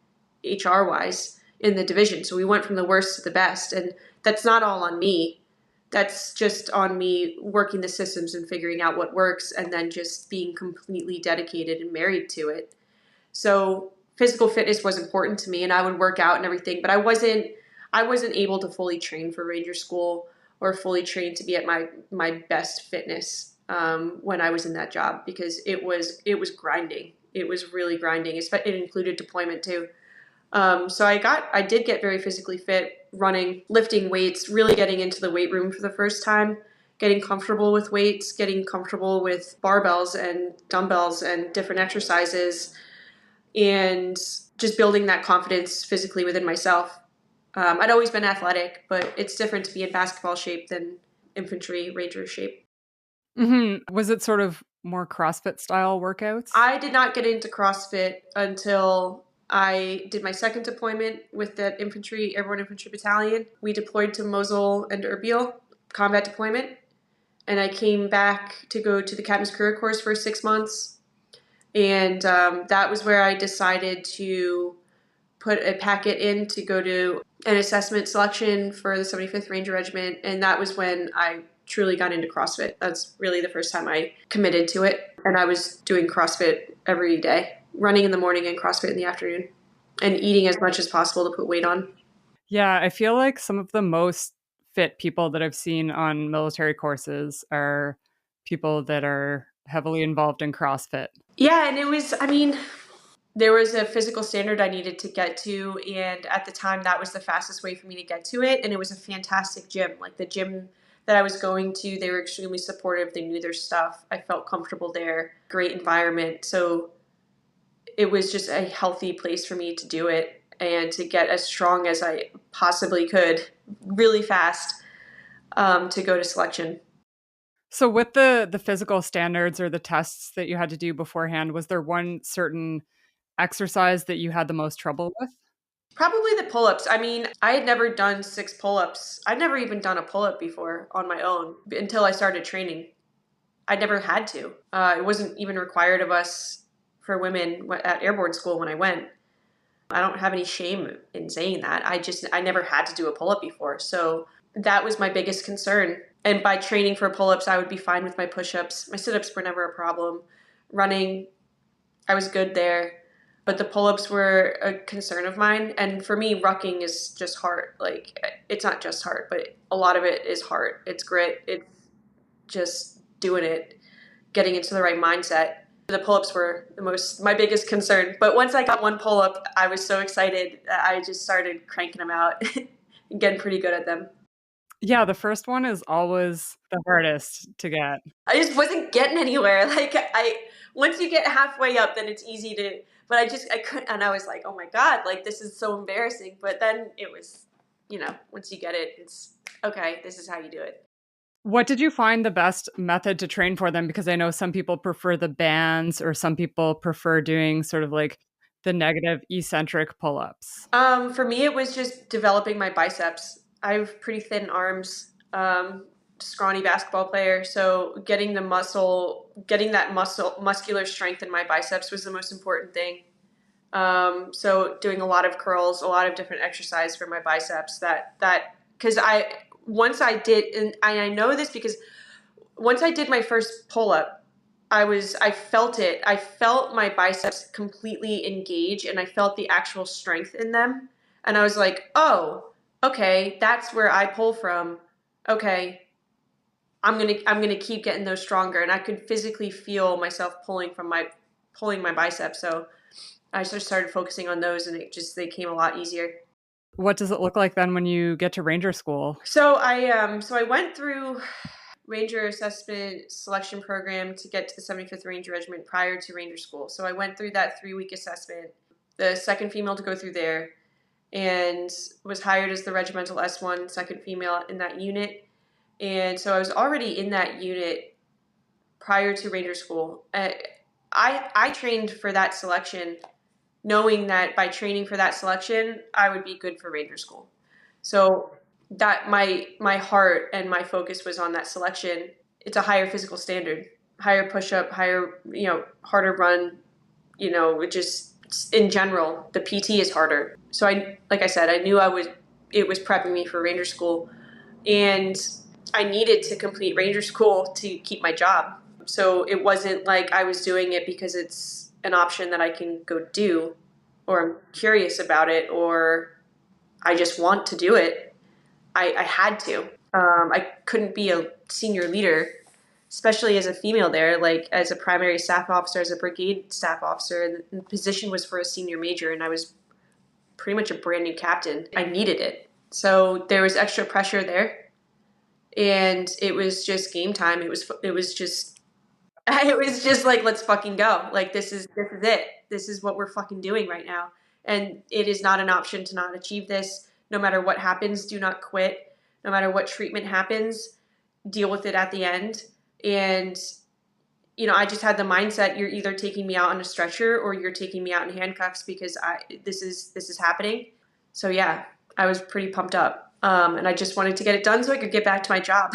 HR wise in the division. So we went from the worst to the best, and that's not all on me. That's just on me working the systems and figuring out what works, and then just being completely dedicated and married to it. So physical fitness was important to me, and I would work out and everything, but I wasn't able to fully train for Ranger School or fully train to be at my best fitness when I was in that job, because it was grinding. It was really grinding. It included deployment too. So I did get very physically fit, running, lifting weights, really getting into the weight room for the first time, getting comfortable with weights, getting comfortable with barbells and dumbbells and different exercises, and just building that confidence physically within myself. I'd always been athletic, but it's different to be in basketball shape than infantry ranger shape. Mm-hmm. Was it sort of more CrossFit style workouts? I did not get into CrossFit until I did my second deployment with the Airborne Infantry Battalion. We deployed to Mosul and Erbil, combat deployment, and I came back to go to the Captain's Career Course for 6 months. And that was where I decided to put a packet in to go to an assessment selection for the 75th Ranger Regiment. And that was when I truly got into CrossFit. That's really the first time I committed to it. And I was doing CrossFit every day, running in the morning and CrossFit in the afternoon, and eating as much as possible to put weight on. Yeah, I feel like some of the most fit people that I've seen on military courses are people that are heavily involved in CrossFit. Yeah, and it was, there was a physical standard I needed to get to, and at the time that was the fastest way for me to get to it, and it was a fantastic gym. Like the gym that I was going to, they were extremely supportive. They knew their stuff. I felt comfortable there. Great environment. So it was just a healthy place for me to do it and to get as strong as I possibly could really fast to go to selection. So with the physical standards or the tests that you had to do beforehand, was there one certain exercise that you had the most trouble with? Probably the pull-ups. I had never done 6 pull-ups. I'd never even done a pull-up before on my own until I started training. I never had to. It wasn't even required of us for women at Airborne School when I went. I don't have any shame in saying that. I never had to do a pull-up before. So that was my biggest concern. And by training for pull-ups, I would be fine with my push-ups. My sit-ups were never a problem. Running, I was good there. But the pull-ups were a concern of mine. And for me, rucking is just heart. Like, it's not just heart, but a lot of it is heart. It's grit. It's just doing it, getting into the right mindset. The pull-ups were my biggest concern. But once I got one pull-up, I was so excited that I just started cranking them out and getting pretty good at them. Yeah, the first one is always the hardest to get. I just wasn't getting anywhere. Once you get halfway up, then it's easy to, but I couldn't, and I was like, oh my God, like this is so embarrassing. But then it was, once you get it, it's okay, this is how you do it. What did you find the best method to train for them? Because I know some people prefer the bands, or some people prefer doing sort of like the negative eccentric pull-ups. For me, it was just developing my biceps. I have pretty thin arms, scrawny basketball player. So getting that muscular strength in my biceps was the most important thing. So doing a lot of curls, a lot of different exercise for my biceps because once I did, and I know this because once I did my first pull-up, I felt it. I felt my biceps completely engage, and I felt the actual strength in them. And I was like, oh, okay, that's where I pull from. Okay, I'm gonna keep getting those stronger. And I could physically feel myself pulling my biceps. So I just started focusing on those, and they came a lot easier. What does it look like then when you get to Ranger School? So I went through Ranger Assessment Selection Program to get to the 75th Ranger Regiment prior to Ranger School. So I went through that 3-week assessment, the second female to go through there, and was hired as the regimental S1, second female in that unit. And so I was already in that unit prior to Ranger School. I trained for that selection, knowing that by training for that selection, I would be good for Ranger School. So that my heart and my focus was on that selection. It's a higher physical standard, higher push-up, higher, harder run, just in general, the PT is harder. So like I said, I knew it was prepping me for Ranger School, and I needed to complete Ranger School to keep my job. So it wasn't like I was doing it because it's an option that I can go do, or I'm curious about it, or I just want to do it, I had to. I couldn't be a senior leader, especially as a female there, like as a primary staff officer, as a brigade staff officer. The position was for a senior major, and I was pretty much a brand new captain. I needed it. So there was extra pressure there, and it was just game time. It was just it was just like, let's fucking go. Like, this is it. This is what we're fucking doing right now. And it is not an option to not achieve this. No matter what happens, do not quit. No matter what treatment happens, deal with it at the end. And, I just had the mindset, you're either taking me out on a stretcher or you're taking me out in handcuffs, because this is happening. So yeah, I was pretty pumped up. And I just wanted to get it done so I could get back to my job.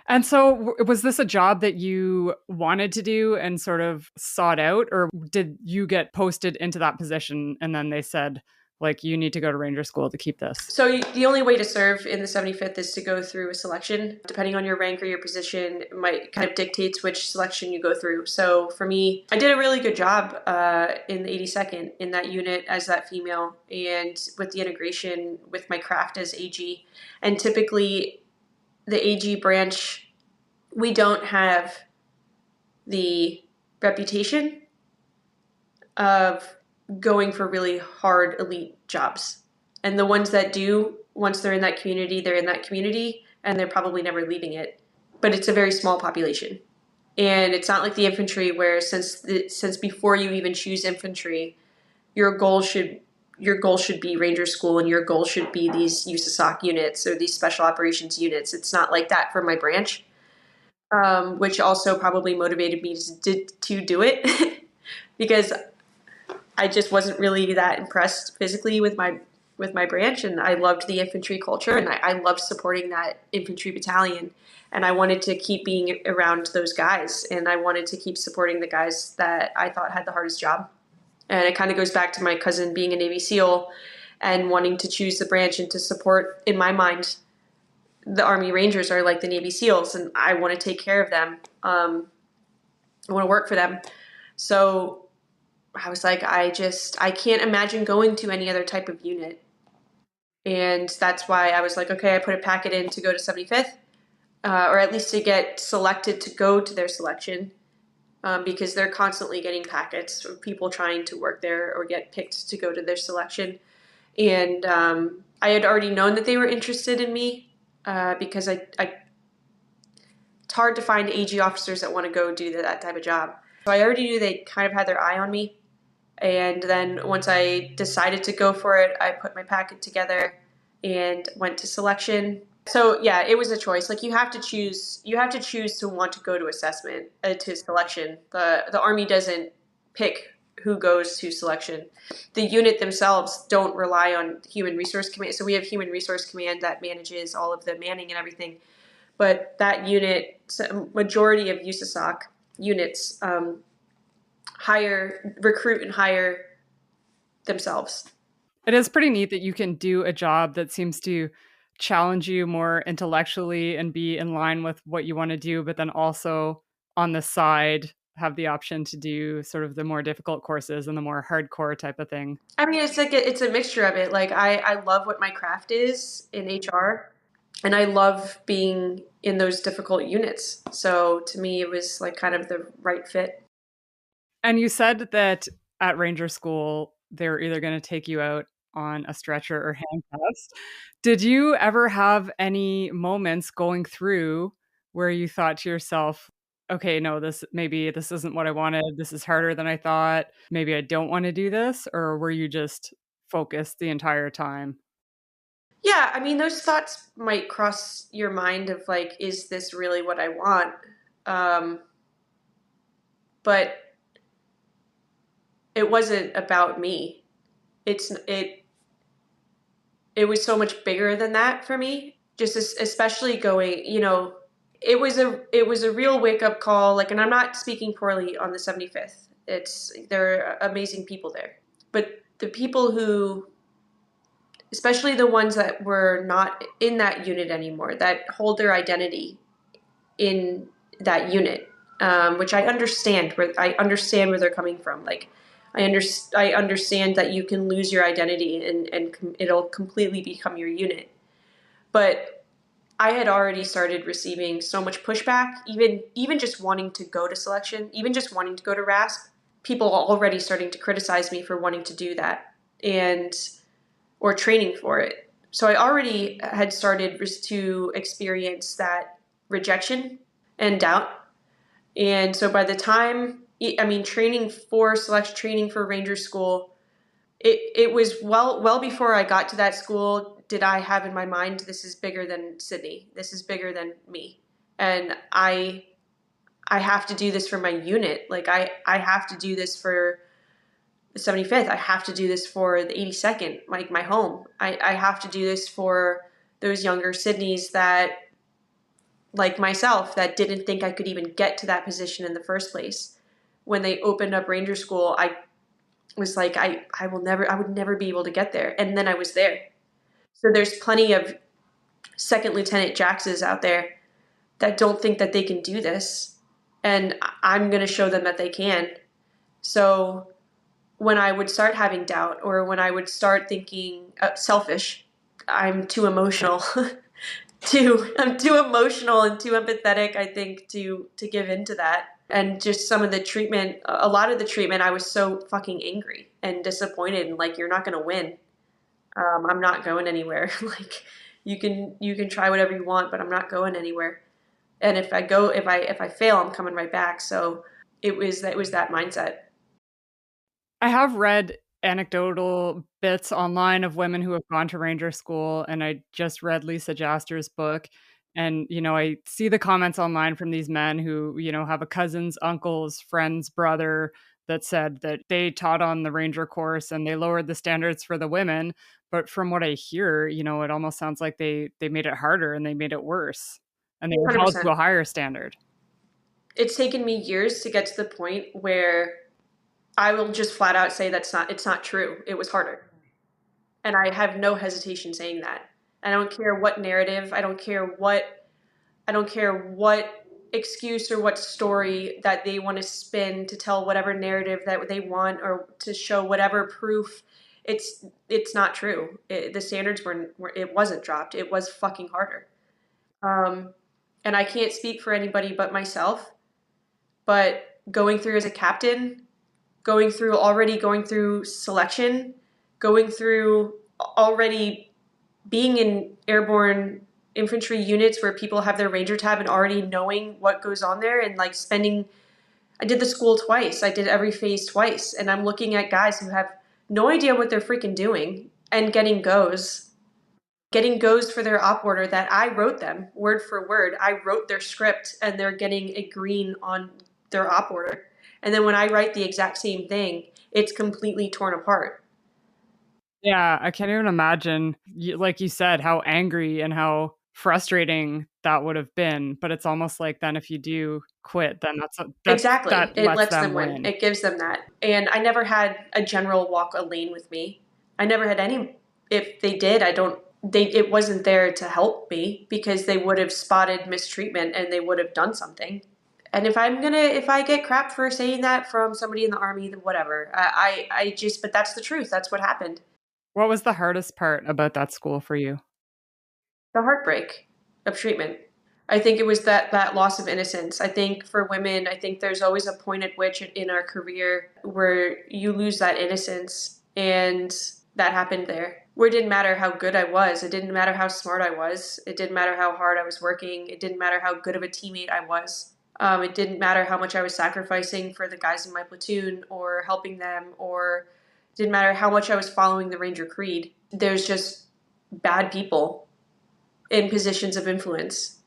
And so was this a job that you wanted to do and sort of sought out, or did you get posted into that position and then they said, like, you need to go to Ranger School to keep this? So the only way to serve in the 75th is to go through a selection. Depending on your rank or your position, it might kind of dictates which selection you go through. So for me, I did a really good job in the 82nd in that unit as that female, and with the integration with my craft as AG. And typically the AG branch, we don't have the reputation of going for really hard elite jobs. And the ones that do, once they're in that community, they're in that community, and they're probably never leaving it. But it's a very small population. And it's not like the infantry, where since before you even choose infantry, your goal should be Ranger School, and your goal should be these USASOC units or these special operations units. It's not like that for my branch, which also probably motivated me to do it because I just wasn't really that impressed physically with my branch, and I loved the infantry culture, and I loved supporting that infantry battalion, and I wanted to keep being around those guys, and I wanted to keep supporting the guys that I thought had the hardest job. And it kind of goes back to my cousin being a Navy SEAL and wanting to choose the branch and to support, in my mind, the Army Rangers are like the Navy SEALs, and I want to take care of them. I want to work for them. So I was like, I can't imagine going to any other type of unit. And that's why I was like, okay, I put a packet in to go to 75th, or at least to get selected to go to their selection, because they're constantly getting packets of people trying to work there or get picked to go to their selection. And I had already known that they were interested in me, because it's hard to find AG officers that want to go do that type of job. So I already knew they kind of had their eye on me. And then once I decided to go for it, I put my packet together and went to selection. So yeah, it was a choice. Like, you have to choose to want to go to assessment, to selection. The Army doesn't pick who goes to selection. The unit themselves don't rely on Human Resource Command. So we have Human Resource Command that manages all of the manning and everything. But that unit, majority of USASOC units, recruit and hire themselves. It is pretty neat that you can do a job that seems to challenge you more intellectually and be in line with what you want to do, but then also on the side have the option to do sort of the more difficult courses and the more hardcore type of thing. I mean, it's like it's a mixture of it. Like, I love what my craft is in HR, and I love being in those difficult units. So to me, it was like kind of the right fit. And you said that at Ranger School, they're either going to take you out on a stretcher or handcuffs. Did you ever have any moments going through where you thought to yourself, okay, no, this isn't what I wanted. This is harder than I thought. Maybe I don't want to do this. Or were you just focused the entire time? Yeah, I mean, those thoughts might cross your mind of like, is this really what I want? But it wasn't about me. It was so much bigger than that for me. Just especially going, it was a real wake up call. Like, and I'm not speaking poorly on the 75th. There are amazing people there, but the people who, especially the ones that were not in that unit anymore, that hold their identity in that unit, which I understand where they're coming from. Like, I understand that you can lose your identity and it'll completely become your unit. But I had already started receiving so much pushback, even just wanting to go to selection, even just wanting to go to RASP. People already starting to criticize me for wanting to do that or training for it. So I already had started to experience that rejection and doubt. And so by the time, I mean, training for Ranger School, it was well before I got to that school did I have in my mind, this is bigger than Sidney. This is bigger than me. And I have to do this for my unit. Like, I have to do this for the 75th. I have to do this for the 82nd, like my home. I have to do this for those younger Sidneys that, like myself, that didn't think I could even get to that position in the first place. When they opened up Ranger School, I was like, I would never be able to get there. And then I was there. So there's plenty of Second Lieutenant Jaxes out there that don't think that they can do this. And I'm going to show them that they can. So when I would start having doubt, or when I would start thinking selfish, I'm too emotional. I'm too emotional and too empathetic, I think, to give into that. And just some of the treatment, a lot of the treatment, I was so fucking angry and disappointed, and like, you're not going to win. I'm not going anywhere. Like, you can try whatever you want, but I'm not going anywhere. And if I fail, I'm coming right back. So it was that mindset. I have read anecdotal bits online of women who have gone to Ranger School, and I just read Lisa Jaster's book. And, I see the comments online from these men who, have a cousin's, uncle's, friend's brother that said that they taught on the Ranger course and they lowered the standards for the women. But from what I hear, it almost sounds like they made it harder and they made it worse. And they were held to 100%. a higher standard. It's taken me years to get to the point where I will just flat out say it's not true. It was harder. And I have no hesitation saying that. I don't care what narrative, I don't care what excuse or what story that they want to spin to tell whatever narrative that they want, or to show whatever proof. It's not true. The standards it wasn't dropped. It was fucking harder. And I can't speak for anybody but myself, but going through as a captain, going through selection, going through already being in airborne infantry units where people have their Ranger tab and already knowing what goes on there, and like I did the school twice. I did every phase twice. And I'm looking at guys who have no idea what they're freaking doing and getting goes for their op order that I wrote them word for word. I wrote their script and they're getting a green on their op order. And then when I write the exact same thing, it's completely torn apart. Yeah, I can't even imagine, like you said, how angry and how frustrating that would have been. But it's almost like then if you do quit, then that's exactly. that It lets lets them win. It gives them that. And I never had a general walk a lane with me. I never had any. If they did, it wasn't there to help me, because they would have spotted mistreatment and they would have done something. And if I get crap for saying that from somebody in the Army, then whatever. But that's the truth. That's what happened. What was the hardest part about that school for you? The heartbreak of treatment. I think it was that loss of innocence. I think for women, I think there's always a point at which in our career where you lose that innocence, and that happened there. Where it didn't matter how good I was, it didn't matter how smart I was, it didn't matter how hard I was working, it didn't matter how good of a teammate I was. It didn't matter how much I was sacrificing for the guys in my platoon or helping them, or it didn't matter how much I was following the Ranger Creed. There's just bad people in positions of influence.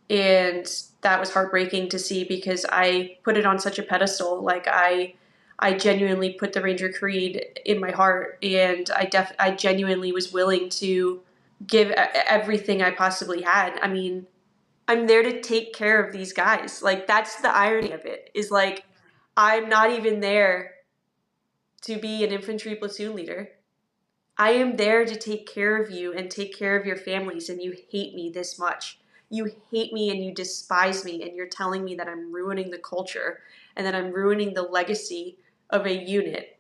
And that was heartbreaking to see, because I put it on such a pedestal. Like, I genuinely put the Ranger Creed in my heart, and I genuinely was willing to give everything I possibly had. I mean, I'm there to take care of these guys. Like, that's the irony of it, is like, I'm not even there to be an infantry platoon leader. I am there to take care of you and take care of your families, and you hate me this much. you hate me and you despise me, and you're telling me that I'm ruining the culture and that I'm ruining the legacy of a unit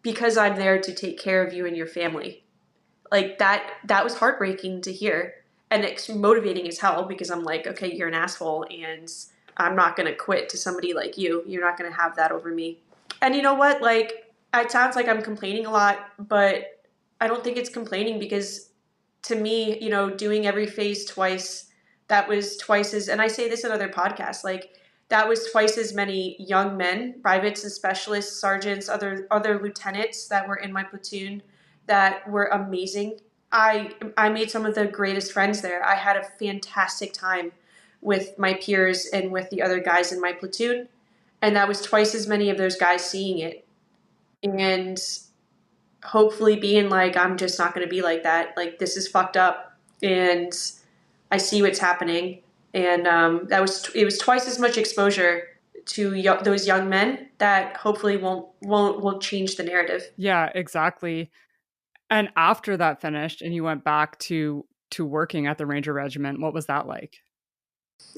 because I'm there to take care of you and your family. Like that was heartbreaking to hear, and it's motivating as hell, because I'm like, okay, you're an asshole and I'm not going to quit to somebody like you. You're not going to have that over me. And you know what? Like, it sounds like I'm complaining a lot, but I don't think it's complaining, because to me, you know, doing every phase twice, that was twice as, and I say this in other podcasts, like that was twice as many young men, privates and specialists, sergeants, other lieutenants that were in my platoon that were amazing. I made some of the greatest friends there. I had a fantastic time with my peers and with the other guys in my platoon. And that was twice as many of those guys seeing it. And hopefully being like, I'm just not going to be like that. Like, this is fucked up. And I see what's happening. And it was twice as much exposure to those young men that hopefully won't change the narrative. Yeah, exactly. And after that finished and you went back to working at the Ranger Regiment, what was that like?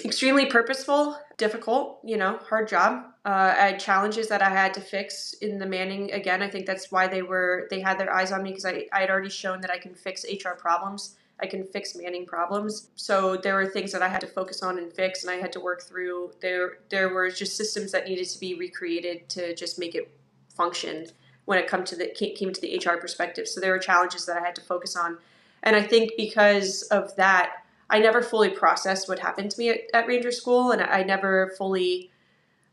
Extremely purposeful, difficult, you know, hard job. I had challenges that I had to fix in the Manning. Again, I think that's why they had their eyes on me, because I had already shown that I can fix HR problems. I can fix Manning problems. So there were things that I had to focus on and fix, and I had to work through. There were just systems that needed to be recreated to just make it function when it came to the HR perspective. So there were challenges that I had to focus on. And I think because of that, I never fully processed what happened to me at Ranger School, and I never fully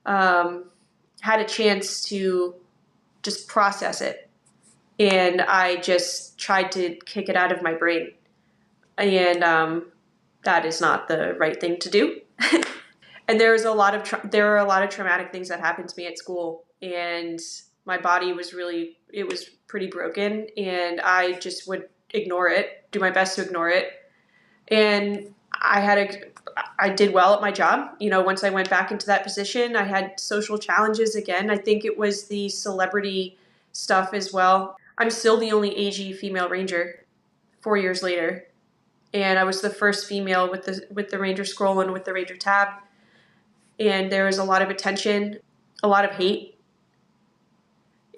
had a chance to just process it. And I just tried to kick it out of my brain. And that is not the right thing to do. And there were a lot of traumatic things that happened to me at school, and my body was pretty broken, and I just would ignore it, do my best to ignore it. And I did well at my job. You know, once I went back into that position, I had social challenges again. I think it was the celebrity stuff as well. I'm still the only AG female Ranger 4 years later. And I was the first female with the Ranger Scroll and with the Ranger Tab. And there was a lot of attention, a lot of hate.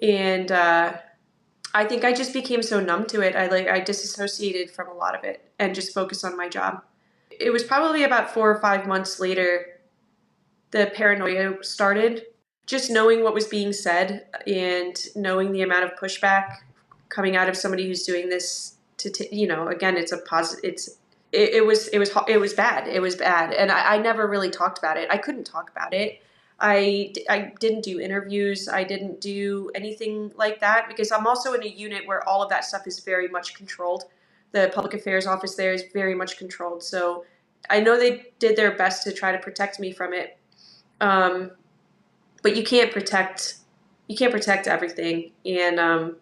And I think I just became so numb to it. I disassociated from a lot of it and just focused on my job. It was probably about 4 or 5 months later, the paranoia started. Just knowing what was being said and knowing the amount of pushback coming out of somebody who's doing this again, it's a positive. It was bad. It was bad, and I never really talked about it. I couldn't talk about it. I didn't do interviews. I didn't do anything like that, because I'm also in a unit where all of that stuff is very much controlled. The public affairs office there is very much controlled. So I know they did their best to try to protect me from it. But you can't protect everything. And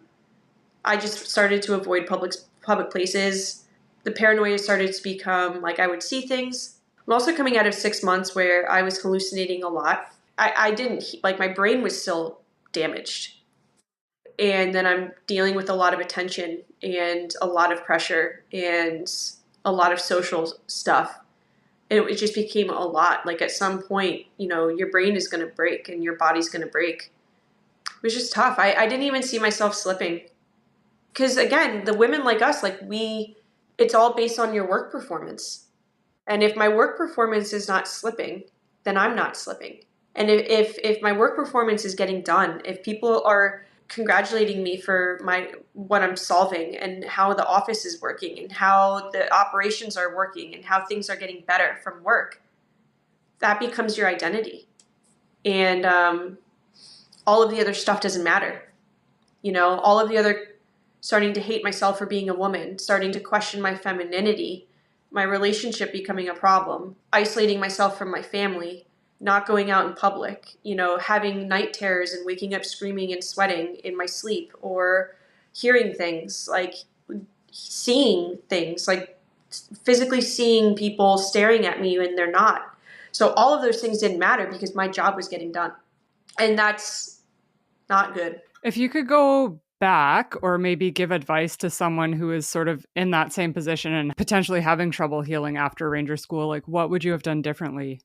I just started to avoid public places. The paranoia started to become like I would see things. I'm also coming out of 6 months where I was hallucinating a lot. I didn't, like, my brain was still damaged. And then I'm dealing with a lot of attention and a lot of pressure and a lot of social stuff. And it just became a lot. Like, at some point, you know, your brain is going to break and your body's going to break. It was just tough. I didn't even see myself slipping. Because, again, the women like us, like, it's all based on your work performance. And if my work performance is not slipping, then I'm not slipping. And if my work performance is getting done, if people are congratulating me for what I'm solving and how the office is working and how the operations are working and how things are getting better from work, that becomes your identity. And all of the other stuff doesn't matter. You know, all of the other starting to hate myself for being a woman, starting to question my femininity, my relationship becoming a problem, isolating myself from my family, not going out in public, you know, having night terrors and waking up screaming and sweating in my sleep, or hearing things, like seeing things, like physically seeing people staring at me when they're not. So all of those things didn't matter because my job was getting done. And that's not good. If you could go back or maybe give advice to someone who is sort of in that same position and potentially having trouble healing after Ranger School, like what would you have done differently?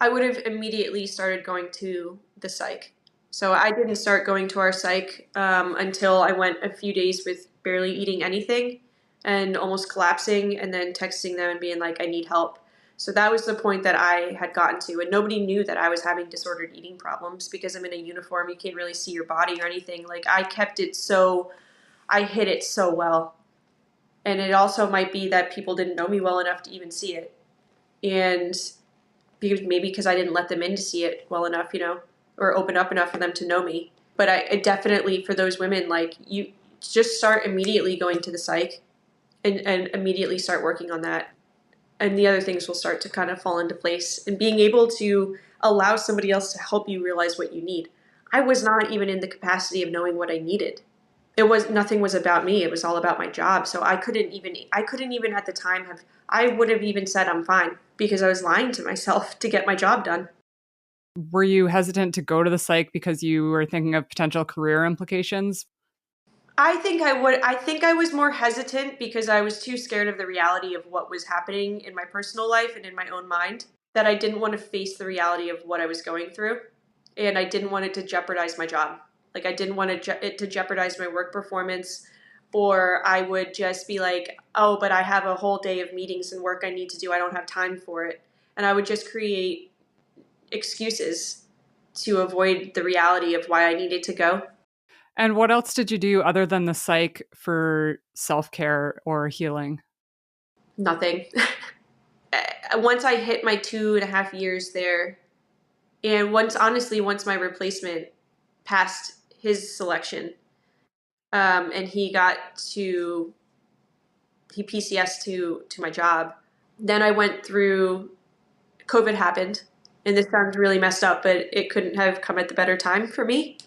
I would have immediately started going to the psych. So I didn't start going to our psych until I went a few days with barely eating anything and almost collapsing, and then texting them and being like, I need help. So that was the point that I had gotten to. And nobody knew that I was having disordered eating problems because I'm in a uniform. You can't really see your body or anything. Like I hid it so well. And it also might be that people didn't know me well enough to even see it. And because I didn't let them in to see it well enough, or open up enough for them to know me. But I definitely, for those women, like you just start immediately going to the psych and immediately start working on that. And the other things will start to kind of fall into place, and being able to allow somebody else to help you realize what you need. I was not even in the capacity of knowing what I needed. Nothing was about me. It was all about my job. So I couldn't even at the time I would have even said I'm fine because I was lying to myself to get my job done. Were you hesitant to go to the psych because you were thinking of potential career implications? I think I was more hesitant because I was too scared of the reality of what was happening in my personal life and in my own mind, that I didn't want to face the reality of what I was going through. And I didn't want it to jeopardize my job. Like I didn't want it to jeopardize my work performance, or I would just be like, oh, but I have a whole day of meetings and work I need to do. I don't have time for it. And I would just create excuses to avoid the reality of why I needed to go. And what else did you do other than the psych for self-care or healing? Nothing. Once I hit my 2.5 years there, and once my replacement passed his selection, and he PCS to my job, then I went through, COVID happened. And this sounds really messed up, but it couldn't have come at the better time for me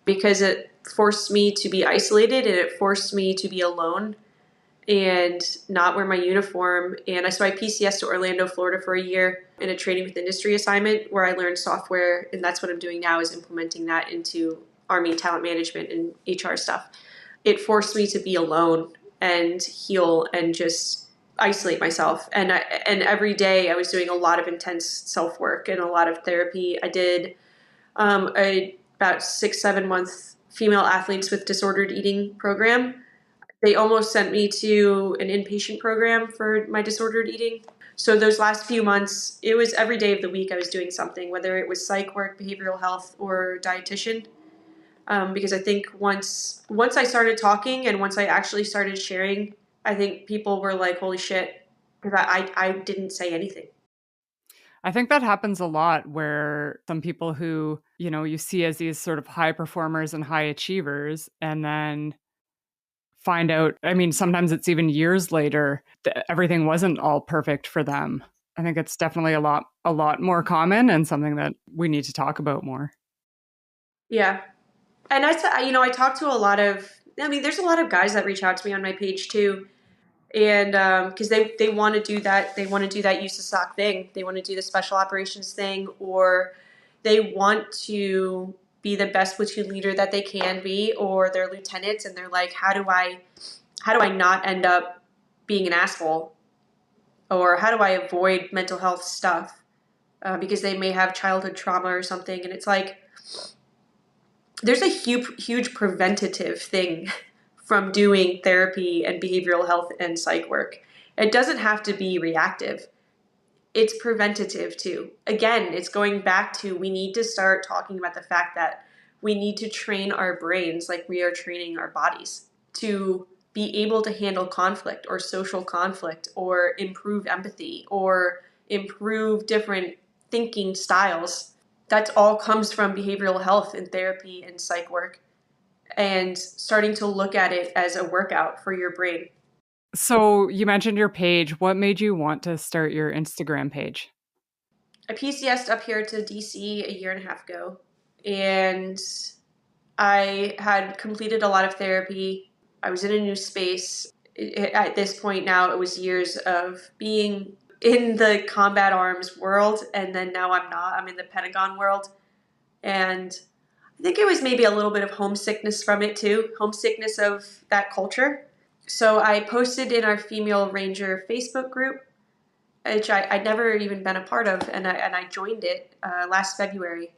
because it forced me to be isolated and it forced me to be alone and not wear my uniform. And so I PCS to Orlando, Florida for a year in a training with industry assignment where I learned software. And that's what I'm doing now, is implementing that into Army talent management and HR stuff. It forced me to be alone and heal and just isolate myself. And every day I was doing a lot of intense self-work and a lot of therapy. I did about 6-7 month female athletes with disordered eating program. They almost sent me to an inpatient program for my disordered eating. So those last few months, it was every day of the week I was doing something, whether it was psych work, behavioral health, or dietitian. Because I think once I started talking and once I actually started sharing, I think people were like, holy shit, because I didn't say anything. I think that happens a lot, where some people who, you see as these sort of high performers and high achievers, and then find out, sometimes it's even years later, that everything wasn't all perfect for them. I think it's definitely a lot more common and something that we need to talk about more. Yeah. And I talk to there's a lot of guys that reach out to me on my page too. And because they want to do that, they want to do that USASOC thing. They want to do the special operations thing, or they want to be the best platoon leader that they can be, or they're lieutenants, and they're like, how do I not end up being an asshole? Or how do I avoid mental health stuff? Because they may have childhood trauma or something. And it's like, there's a huge preventative thing from doing therapy and behavioral health and psych work. It doesn't have to be reactive. It's preventative too. Again, it's going back to, we need to start talking about the fact that we need to train our brains like we are training our bodies to be able to handle conflict or social conflict or improve empathy or improve different thinking styles. That all comes from behavioral health and therapy and psych work, and starting to look at it as a workout for your brain. So you mentioned your page. What made you want to start your Instagram page? I PCS'd up here to DC a year and a half ago, and I had completed a lot of therapy. I was in a new space. At this point now, it was years of being in the combat arms world, and then now I'm not. I'm in the Pentagon world. And I think it was maybe a little bit of homesickness from it too, homesickness of that culture. So I posted in our female Ranger Facebook group, which I'd never even been a part of, and I joined it last February.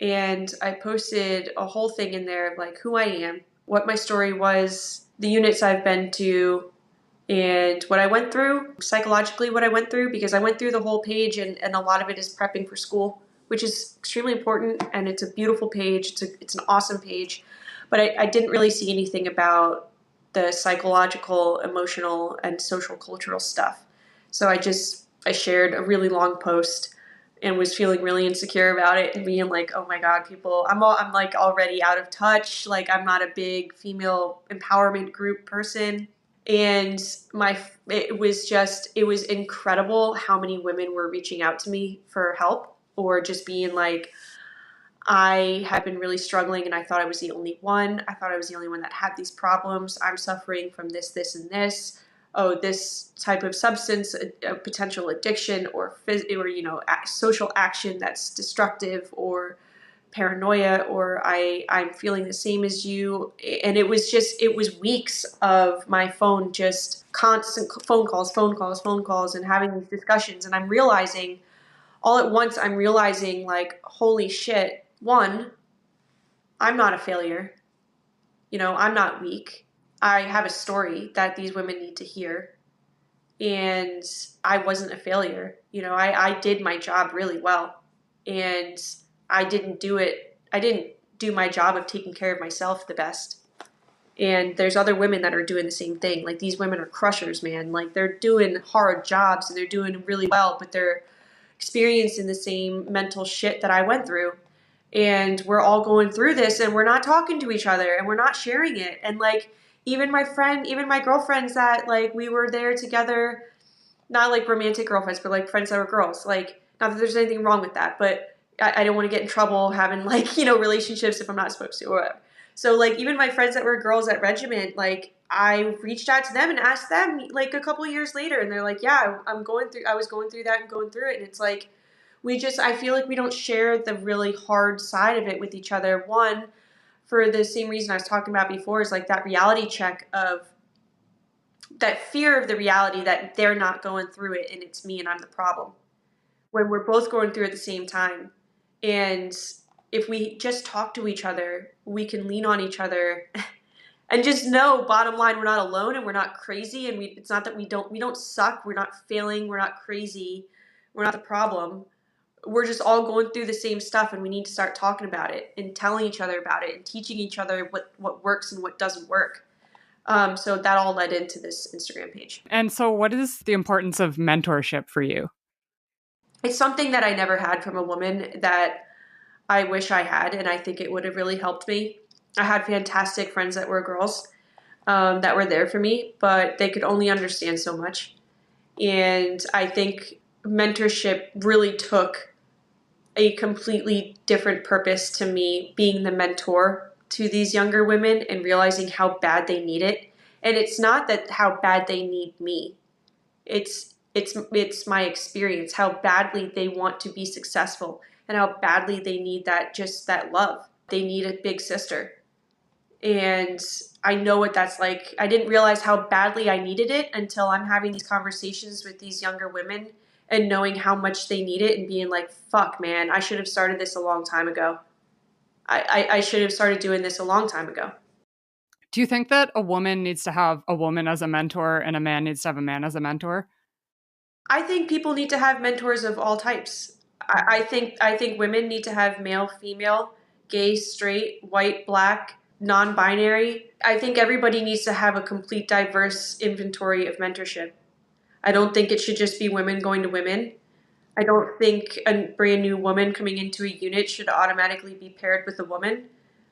And I posted a whole thing in there of like who I am, what my story was, the units I've been to, and what I went through, psychologically what I went through, because I went through the whole page and a lot of it is prepping for school, which is extremely important, and it's a beautiful page. It's an awesome page. But I didn't really see anything about the psychological, emotional, and social cultural stuff. So I shared a really long post and was feeling really insecure about it and being like, oh my God, people, I'm like already out of touch. Like I'm not a big female empowerment group person. And it was incredible how many women were reaching out to me for help or just being like, I have been really struggling and I thought I was the only one. I thought I was the only one that had these problems. I'm suffering from this, this, and this. Oh, this type of substance, a potential addiction or social action that's destructive or paranoia, or I'm feeling the same as you. And it was weeks of my phone, just constant phone calls and having these discussions. And I'm realizing all at once, like, holy shit, one, I'm not a failure. I'm not weak. I have a story that these women need to hear. And I wasn't a failure. I did my job really well. And I didn't do my job of taking care of myself the best. And there's other women that are doing the same thing. Like, these women are crushers, man. Like, they're doing hard jobs and they're doing really well, but they're experiencing the same mental shit that I went through. And we're all going through this and we're not talking to each other and we're not sharing it. And like, even my girlfriends that like we were there together, not like romantic girlfriends, but like friends that were girls. Like, not that there's anything wrong with that, but I don't want to get in trouble having like, relationships if I'm not supposed to or whatever. So like, even my friends that were girls at Regiment, like I reached out to them and asked them like a couple of years later, and they're like, yeah, I was going through that and going through it. And it's like, I feel like we don't share the really hard side of it with each other. One, for the same reason I was talking about before, is like that reality check of that fear of the reality that they're not going through it and it's me and I'm the problem. When we're both going through it at the same time. And if we just talk to each other, we can lean on each other and just know, bottom line, we're not alone and we're not crazy. And it's not that we don't suck. We're not failing. We're not crazy. We're not the problem. We're just all going through the same stuff, and we need to start talking about it and telling each other about it and teaching each other what works and what doesn't work. So that all led into this Instagram page. And so what is the importance of mentorship for you? It's something that I never had from a woman that I wish I had, and I think it would have really helped me. I had fantastic friends that were girls that were there for me, but they could only understand so much. And I think mentorship really took a completely different purpose to me, being the mentor to these younger women and realizing how bad they need it. And it's not that how bad they need me. It's my experience, how badly they want to be successful and how badly they need that love. They need a big sister. And I know what that's like. I didn't realize how badly I needed it until I'm having these conversations with these younger women and knowing how much they need it and being like, fuck, man, I should have started this a long time ago. I should have started doing this a long time ago. Do you think that a woman needs to have a woman as a mentor and a man needs to have a man as a mentor? I think people need to have mentors of all types. I think women need to have male, female, gay, straight, white, black, non-binary. I think everybody needs to have a complete diverse inventory of mentorship. I don't think it should just be women going to women. I don't think a brand new woman coming into a unit should automatically be paired with a woman.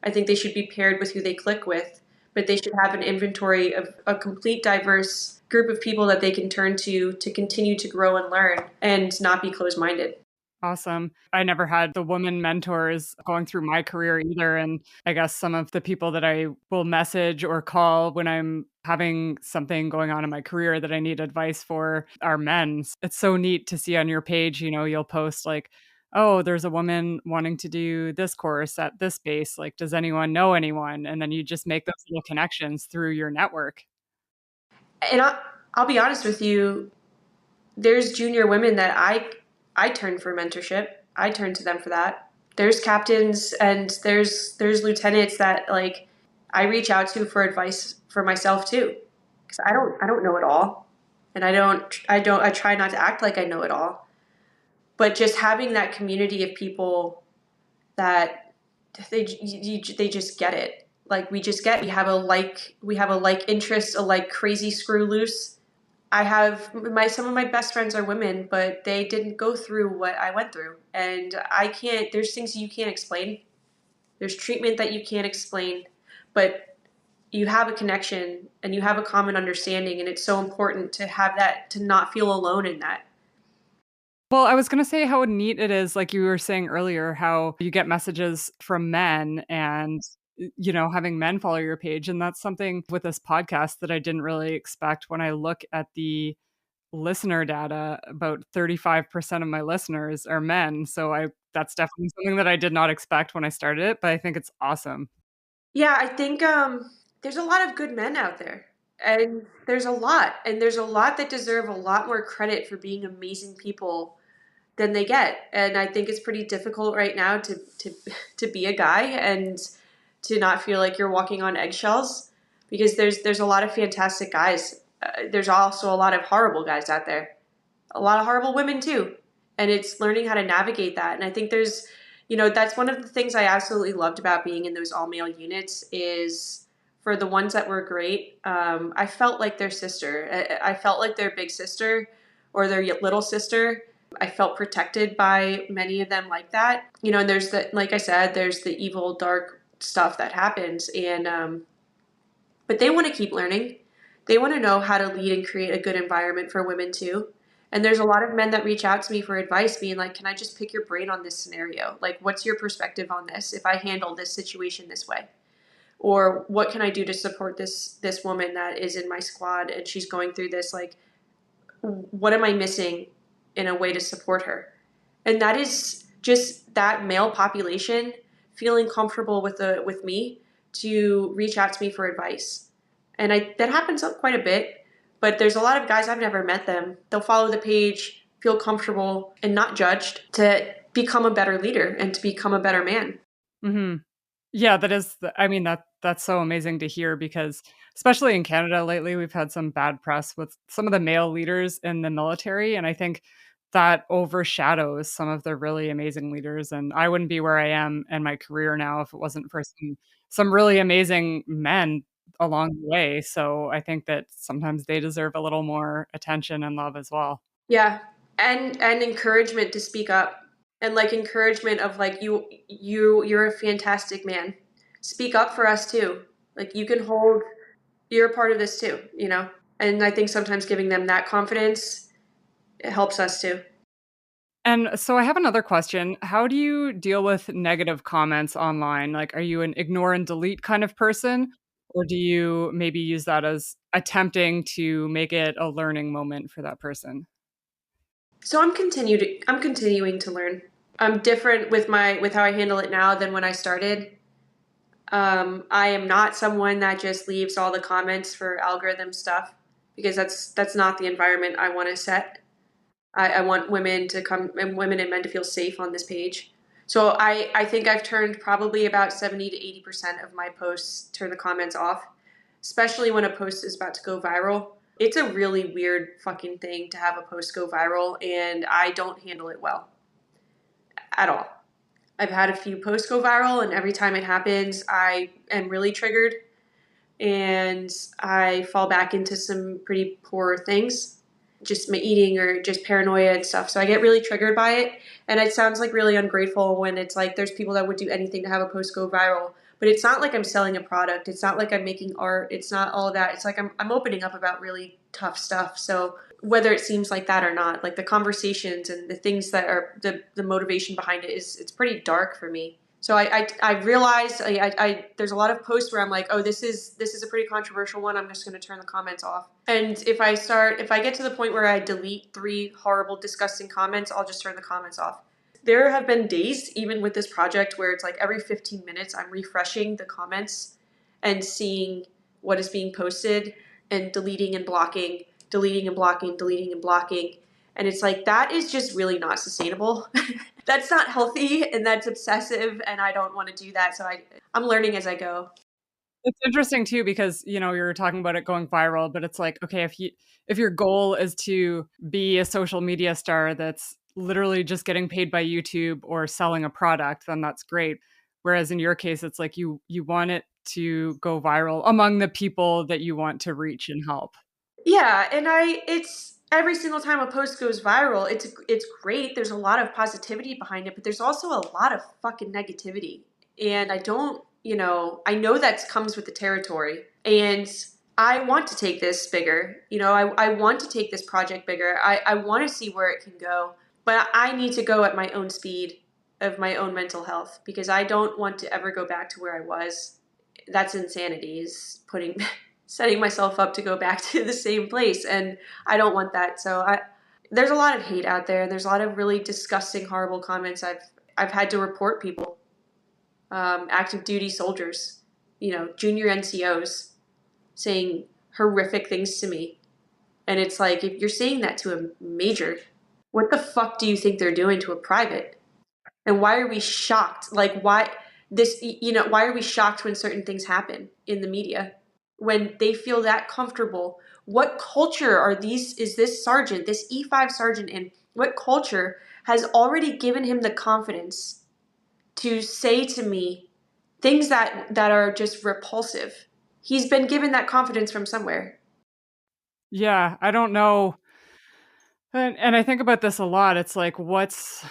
I think they should be paired with who they click with, but they should have an inventory of a complete diverse group of people that they can turn to continue to grow and learn and not be closed-minded. Awesome. I never had the woman mentors going through my career either. And I guess some of the people that I will message or call when I'm having something going on in my career that I need advice for are men. It's so neat to see on your page, you'll post like oh, there's a woman wanting to do this course at this base. Like, does anyone know anyone? And then you just make those little connections through your network. And I'll be honest with you, there's junior women that I turn for mentorship. I turn to them for that. There's captains and there's lieutenants that like I reach out to for advice for myself too. Cuz I don't know it all. And I try not to act like I know it all. But just having that community of people that they just get it. Like we have a like interest, a like crazy screw loose. I have some of my best friends are women, but they didn't go through what I went through. And I can't, there's things you can't explain. There's treatment that you can't explain, but you have a connection and you have a common understanding. And it's so important to have that, to not feel alone in that. Well, I was going to say how neat it is, like you were saying earlier, how you get messages from men and, having men follow your page. And that's something with this podcast that I didn't really expect. When I look at the listener data, about 35% of my listeners are men. So that's definitely something that I did not expect when I started it, but I think it's awesome. Yeah, I think there's a lot of good men out there. And there's a lot. And there's a lot that deserve a lot more credit for being amazing people than they get. And I think it's pretty difficult right now to be a guy and to not feel like you're walking on eggshells, because there's a lot of fantastic guys. There's also a lot of horrible guys out there. A lot of horrible women too. And it's learning how to navigate that. And I think that's one of the things I absolutely loved about being in those all male units is for the ones that were great, I felt like their sister. I felt like their big sister or their little sister. I felt protected by many of them like that. And there's like I said, there's the evil, dark stuff that happens. And, but they want to keep learning. They want to know how to lead and create a good environment for women too. And there's a lot of men that reach out to me for advice being like, can I just pick your brain on this scenario? Like, what's your perspective on this if I handle this situation this way? Or what can I do to support this woman that is in my squad and she's going through this? Like, what am I missing in a way to support her? And that is just that male population feeling comfortable with me to reach out to me for advice. And that happens quite a bit, but there's a lot of guys, I've never met them. They'll follow the page, feel comfortable and not judged to become a better leader and to become a better man. Mm-hmm. Yeah, that's so amazing to hear, because especially in Canada lately, we've had some bad press with some of the male leaders in the military. And I think that overshadows some of the really amazing leaders. And I wouldn't be where I am in my career now if it wasn't for some really amazing men along the way. So I think that sometimes they deserve a little more attention and love as well. Yeah. And encouragement to speak up, and like encouragement of like, you're a fantastic man. Speak up for us too. Like you're a part of this too, And I think sometimes giving them that confidence, it helps us too. And so I have another question. How do you deal with negative comments online? Like, are you an ignore and delete kind of person? Or do you maybe use that as attempting to make it a learning moment for that person? So I'm continuing to learn. I'm different with how I handle it now than when I started. I am not someone that just leaves all the comments for algorithm stuff, because that's not the environment I want to set. I want women to come, and women and men to feel safe on this page. So I think I've turned probably about 70 to 80% of my posts, turn the comments off, especially when a post is about to go viral. It's a really weird fucking thing to have a post go viral, and I don't handle it well at all. I've had a few posts go viral, and every time it happens, I am really triggered and I fall back into some pretty poor things, just my eating or just paranoia and stuff. So I get really triggered by it. And it sounds like really ungrateful when it's like there's people that would do anything to have a post go viral. But it's not like I'm selling a product. It's not like I'm making art. It's not all of that. It's like I'm opening up about really tough stuff. So whether it seems like that or not, like the conversations and the things that are the motivation behind it it's pretty dark for me. So I realized there's a lot of posts where I'm like, oh, this is a pretty controversial one. I'm just going to turn the comments off. And if I get to the point where I delete 3 horrible, disgusting comments, I'll just turn the comments off. There have been days, even with this project, where it's like every 15 minutes I'm refreshing the comments and seeing what is being posted and deleting and blocking, deleting and blocking, deleting and blocking. And it's like, that is just really not sustainable. That's not healthy, and that's obsessive, and I don't want to do that. So I'm learning as I go. It's interesting too, because, you know, you're talking about it going viral, but it's like, okay, if your goal is to be a social media star that's literally just getting paid by YouTube or selling a product, then that's great. Whereas in your case, it's like you want it to go viral among the people that you want to reach and help. Yeah, and it's every single time a post goes viral, it's great. There's a lot of positivity behind it, but there's also a lot of fucking negativity. And I don't, I know that comes with the territory. And I want to take this bigger. I want to take this project bigger. I want to see where it can go. But I need to go at my own speed of my own mental health, because I don't want to ever go back to where I was. That's insanity, is setting myself up to go back to the same place. And I don't want that. So there's a lot of hate out there. There's a lot of really disgusting, horrible comments. I've had to report people, active duty soldiers, junior NCOs saying horrific things to me. And it's like, if you're saying that to a major, what the fuck do you think they're doing to a private? And why are we shocked? Like, why are we shocked when certain things happen in the media? When they feel that comfortable? What culture is this sergeant, this E5 sergeant in? What culture has already given him the confidence to say to me things that are just repulsive? He's been given that confidence from somewhere. Yeah, I don't know. And I think about this a lot. It's like, what's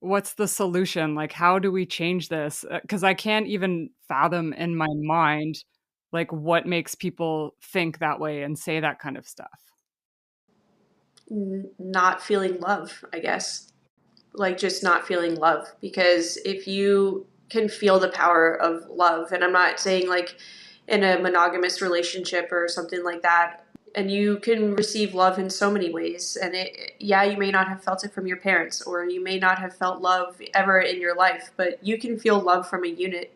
the solution? Like, how do we change this? Because I can't even fathom in my mind, like, what makes people think that way and say that kind of stuff. Not feeling love, I guess. Like, just not feeling love. Because if you can feel the power of love, and I'm not saying like in a monogamous relationship or something like that, and you can receive love in so many ways. And you may not have felt it from your parents, or you may not have felt love ever in your life, but you can feel love from a unit.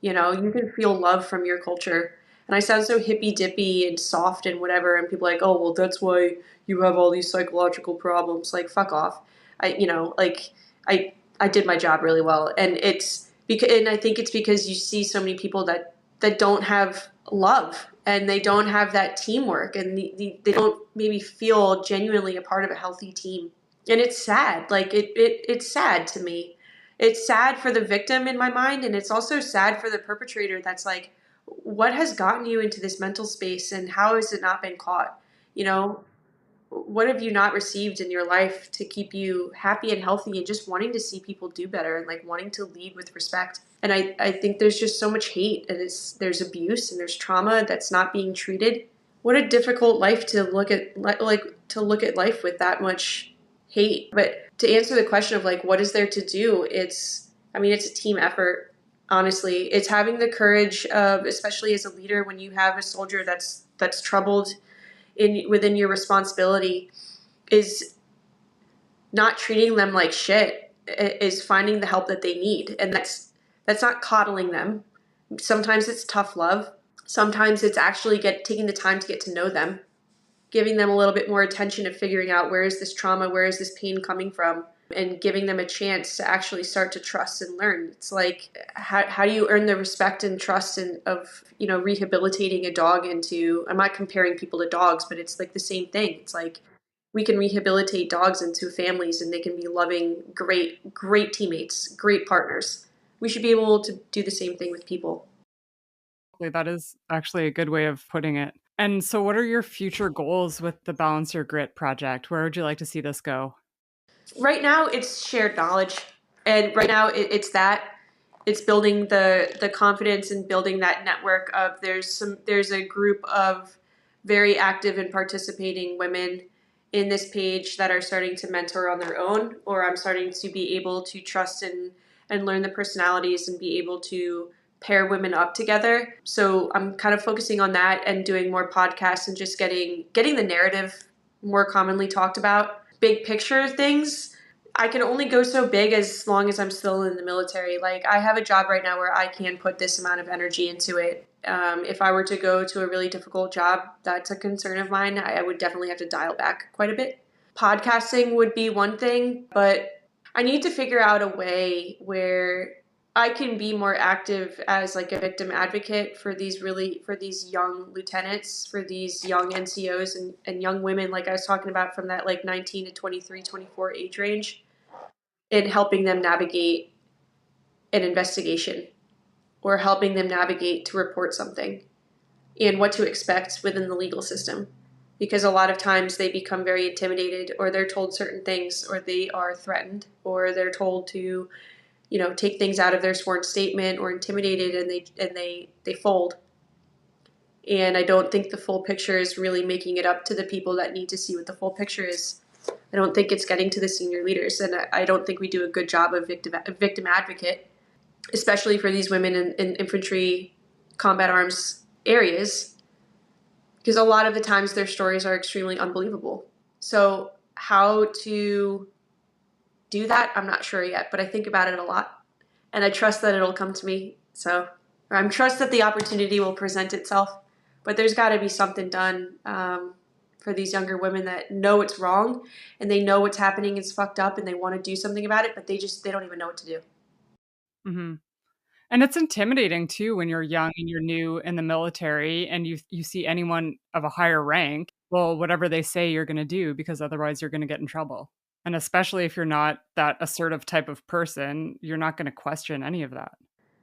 You can feel love from your culture. And I sound so hippy dippy and soft and whatever. And people are like, oh, well, that's why you have all these psychological problems. Like, fuck off. I did my job really well. And I think it's because you see so many people that don't have love, and they don't have that teamwork, and they don't maybe feel genuinely a part of a healthy team. And it's sad. Like, it's sad to me. It's sad for the victim in my mind, and it's also sad for the perpetrator. That's like, what has gotten you into this mental space, and how has it not been caught? What have you not received in your life to keep you happy and healthy and just wanting to see people do better, and like wanting to lead with respect? And I think there's just so much hate, and there's abuse, and there's trauma that's not being treated. What a difficult life to look at life with that much hate. But to answer the question of like, what is there to do? It's a team effort. Honestly, it's having the courage of, especially as a leader, when you have a soldier that's troubled within your responsibility, is not treating them like shit, is finding the help that they need. And that's not coddling them. Sometimes it's tough love. Sometimes it's actually taking the time to get to know them, giving them a little bit more attention of figuring out, where is this trauma, where is this pain coming from, and giving them a chance to actually start to trust and learn. It's like, how do you earn the respect and trust of rehabilitating a dog into, I'm not comparing people to dogs, but it's like the same thing. It's like, we can rehabilitate dogs into families, and they can be loving, great teammates, great partners. We should be able to do the same thing with people. That is actually a good way of putting it. And so what are your future goals with the Balance Your Grit project? Where would you like to see this go? Right now, it's shared knowledge. And right now, it's building the confidence and building that network of, there's a group of very active and participating women in this page that are starting to mentor on their own, or I'm starting to be able to trust and learn the personalities and be able to pair women up together. So I'm kind of focusing on that and doing more podcasts and just getting the narrative more commonly talked about. Big picture things, I can only go so big as long as I'm still in the military. Like, I have a job right now where I can put this amount of energy into it. If I were to go to a really difficult job, that's a concern of mine. I would definitely have to dial back quite a bit. Podcasting would be one thing, but I need to figure out a way where I can be more active as like a victim advocate for these young lieutenants, for these young NCOs and young women, like I was talking about, from that like 19 to 23, 24 age range, in helping them navigate an investigation or helping them navigate to report something and what to expect within the legal system. Because a lot of times they become very intimidated, or they're told certain things, or they are threatened, or they're told to, take things out of their sworn statement, or intimidated, and they fold. And I don't think the full picture is really making it up to the people that need to see what the full picture is. I don't think it's getting to the senior leaders, and I don't think we do a good job of victim advocate, especially for these women in infantry combat arms areas, because a lot of the times their stories are extremely unbelievable. So how to do that, I'm not sure yet, but I think about it a lot, and I trust that it'll come to me. Or I trust that the opportunity will present itself, but there's got to be something done for these younger women that know it's wrong, and they know what's happening is fucked up, and they want to do something about it, but they don't even know what to do. Mm-hmm. And it's intimidating too when you're young and you're new in the military and you see anyone of a higher rank. Well, whatever they say you're going to do, because otherwise you're going to get in trouble. And especially if you're not that assertive type of person, you're not going to question any of that.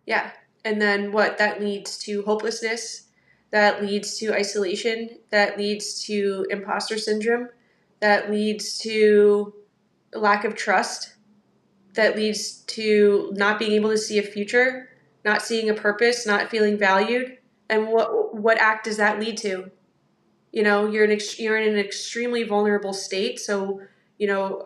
Yeah. And then that leads to hopelessness, that leads to isolation, that leads to imposter syndrome, that leads to lack of trust, that leads to not being able to see a future, not seeing a purpose, not feeling valued. And what act does that lead to? You're in an extremely vulnerable state. So,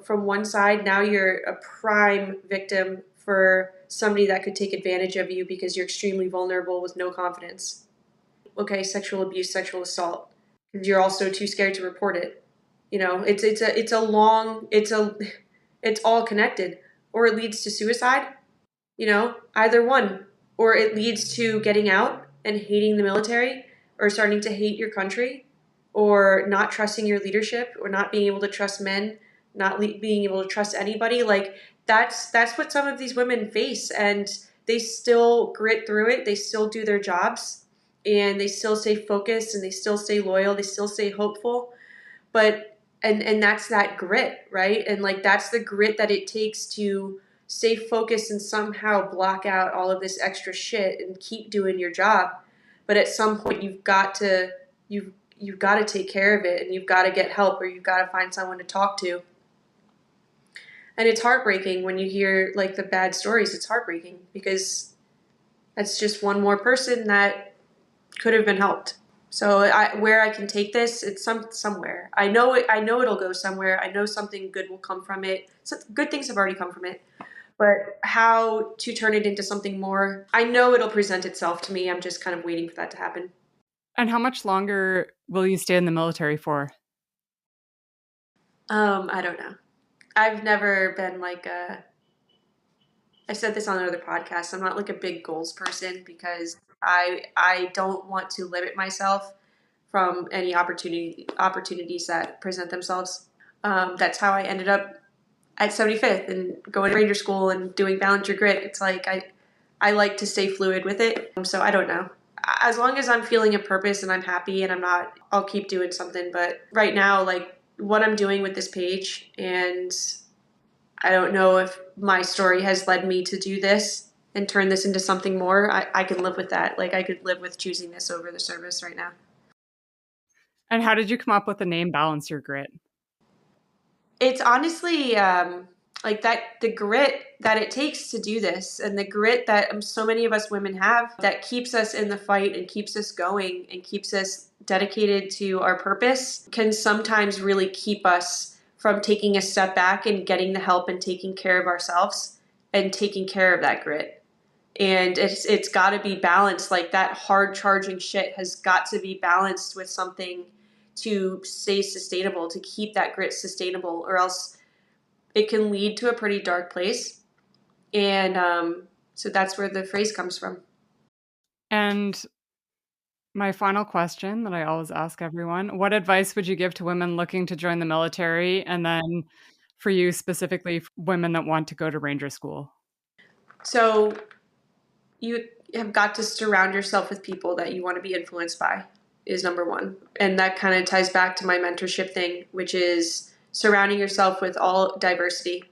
from one side, now you're a prime victim for somebody that could take advantage of you because you're extremely vulnerable with no confidence. Okay, sexual abuse, sexual assault, because you're also too scared to report it. It's all connected. Or it leads to suicide, either one. Or it leads to getting out and hating the military, or starting to hate your country, or not trusting your leadership, or not being able to trust men, not being able to trust anybody. Like, that's what some of these women face, and they still grit through it. They still do their jobs, and they still stay focused, and they still stay loyal. They still stay hopeful. But and that's that grit, right? And like, that's the grit that it takes to stay focused and somehow block out all of this extra shit and keep doing your job. But at some point you've got to take care of it, and you've got to get help, or you've got to find someone to talk to. And it's heartbreaking when you hear like the bad stories. It's heartbreaking because that's just one more person that could have been helped. So where I can take this, it's somewhere. I know it'll go somewhere. I know something good will come from it. Good things have already come from it. But how to turn it into something more, I know it'll present itself to me. I'm just kind of waiting for that to happen. And how much longer will you stay in the military for? I don't know. I've never been like I said this on another podcast, I'm not like a big goals person, because I don't want to limit myself from any opportunities that present themselves. That's how I ended up at 75th and going to Ranger School and doing Balance Your Grit. It's like I like to stay fluid with it. So I don't know. As long as I'm feeling a purpose and I'm happy and I'll keep doing something. But right now, like what I'm doing with this page, and I don't know if my story has led me to do this and turn this into something more. I can live with that. Like, I could live with choosing this over the service right now. And how did you come up with the name Balance Your Grit? It's honestly like the grit that it takes to do this, and the grit that so many of us women have, that keeps us in the fight and keeps us going and keeps us dedicated to our purpose, can sometimes really keep us from taking a step back and getting the help and taking care of ourselves and taking care of that grit. And it's got to be balanced. Like, that hard charging shit has got to be balanced with something to stay sustainable, to keep that grit sustainable, or else it can lead to a pretty dark place. And so that's where the phrase comes from. And my final question that I always ask everyone, what advice would you give to women looking to join the military? And then for you specifically, women that want to go to Ranger School? So you have got to surround yourself with people that you want to be influenced by is number one. And that kind of ties back to my mentorship thing, which is surrounding yourself with all diversity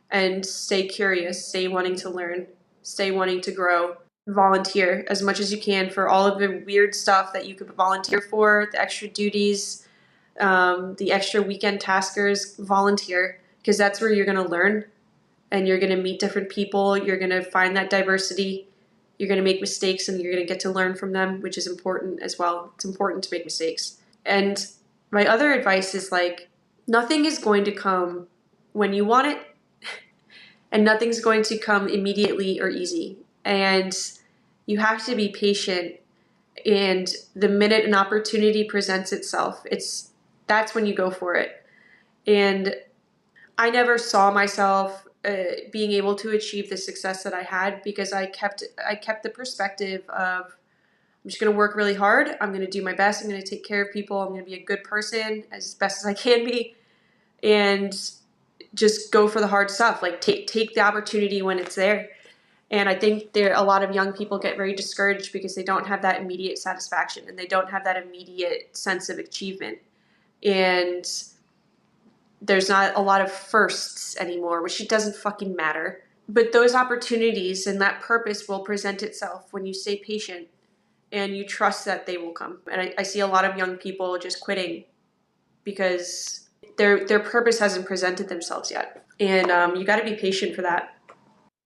and stay curious, stay wanting to learn, stay wanting to grow. Volunteer as much as you can for all of the weird stuff that you could volunteer for, the extra duties, the extra weekend taskers. Volunteer, because that's where you're going to learn and you're going to meet different people. You're going to find that diversity. You're going to make mistakes and you're going to get to learn from them, which is important as well. It's important to make mistakes. And my other advice is like, nothing is going to come when you want it and nothing's going to come immediately or easy. And you have to be patient, and the minute an opportunity presents itself, that's when you go for it. And I never saw myself being able to achieve the success that I had because I kept the perspective of I'm just going to work really hard. I'm going to do my best. I'm going to take care of people. I'm going to be a good person as best as I can be, and just go for the hard stuff. Like take the opportunity when it's there. And I think a lot of young people get very discouraged because they don't have that immediate satisfaction and they don't have that immediate sense of achievement. And there's not a lot of firsts anymore, which it doesn't fucking matter. But those opportunities and that purpose will present itself when you stay patient and you trust that they will come. And I see a lot of young people just quitting because their purpose hasn't presented themselves yet. And you got to be patient for that.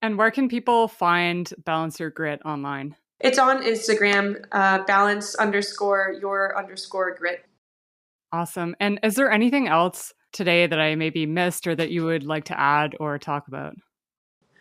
And where can people find Balance Your Grit online? It's on Instagram, balance_your_grit. Awesome. And is there anything else today that I maybe missed or that you would like to add or talk about?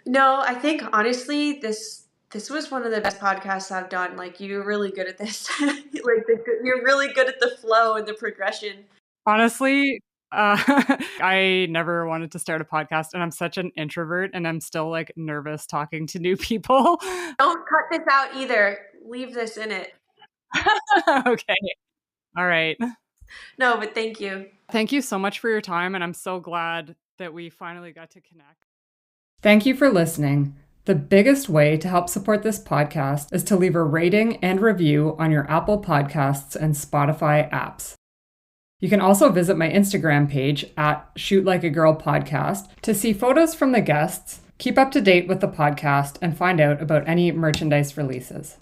No, I think honestly, this was one of the best podcasts I've done. Like, you're really good at this. You're really good at the flow and the progression. Honestly, I never wanted to start a podcast, and I'm such an introvert, and I'm still like nervous talking to new people. Don't cut this out either. Leave this in it. Okay. All right. No, but thank you. Thank you so much for your time, and I'm so glad that we finally got to connect. Thank you for listening. The biggest way to help support this podcast is to leave a rating and review on your Apple Podcasts and Spotify apps. You can also visit my Instagram page at Shoot Like a Girl Podcast to see photos from the guests, keep up to date with the podcast, and find out about any merchandise releases.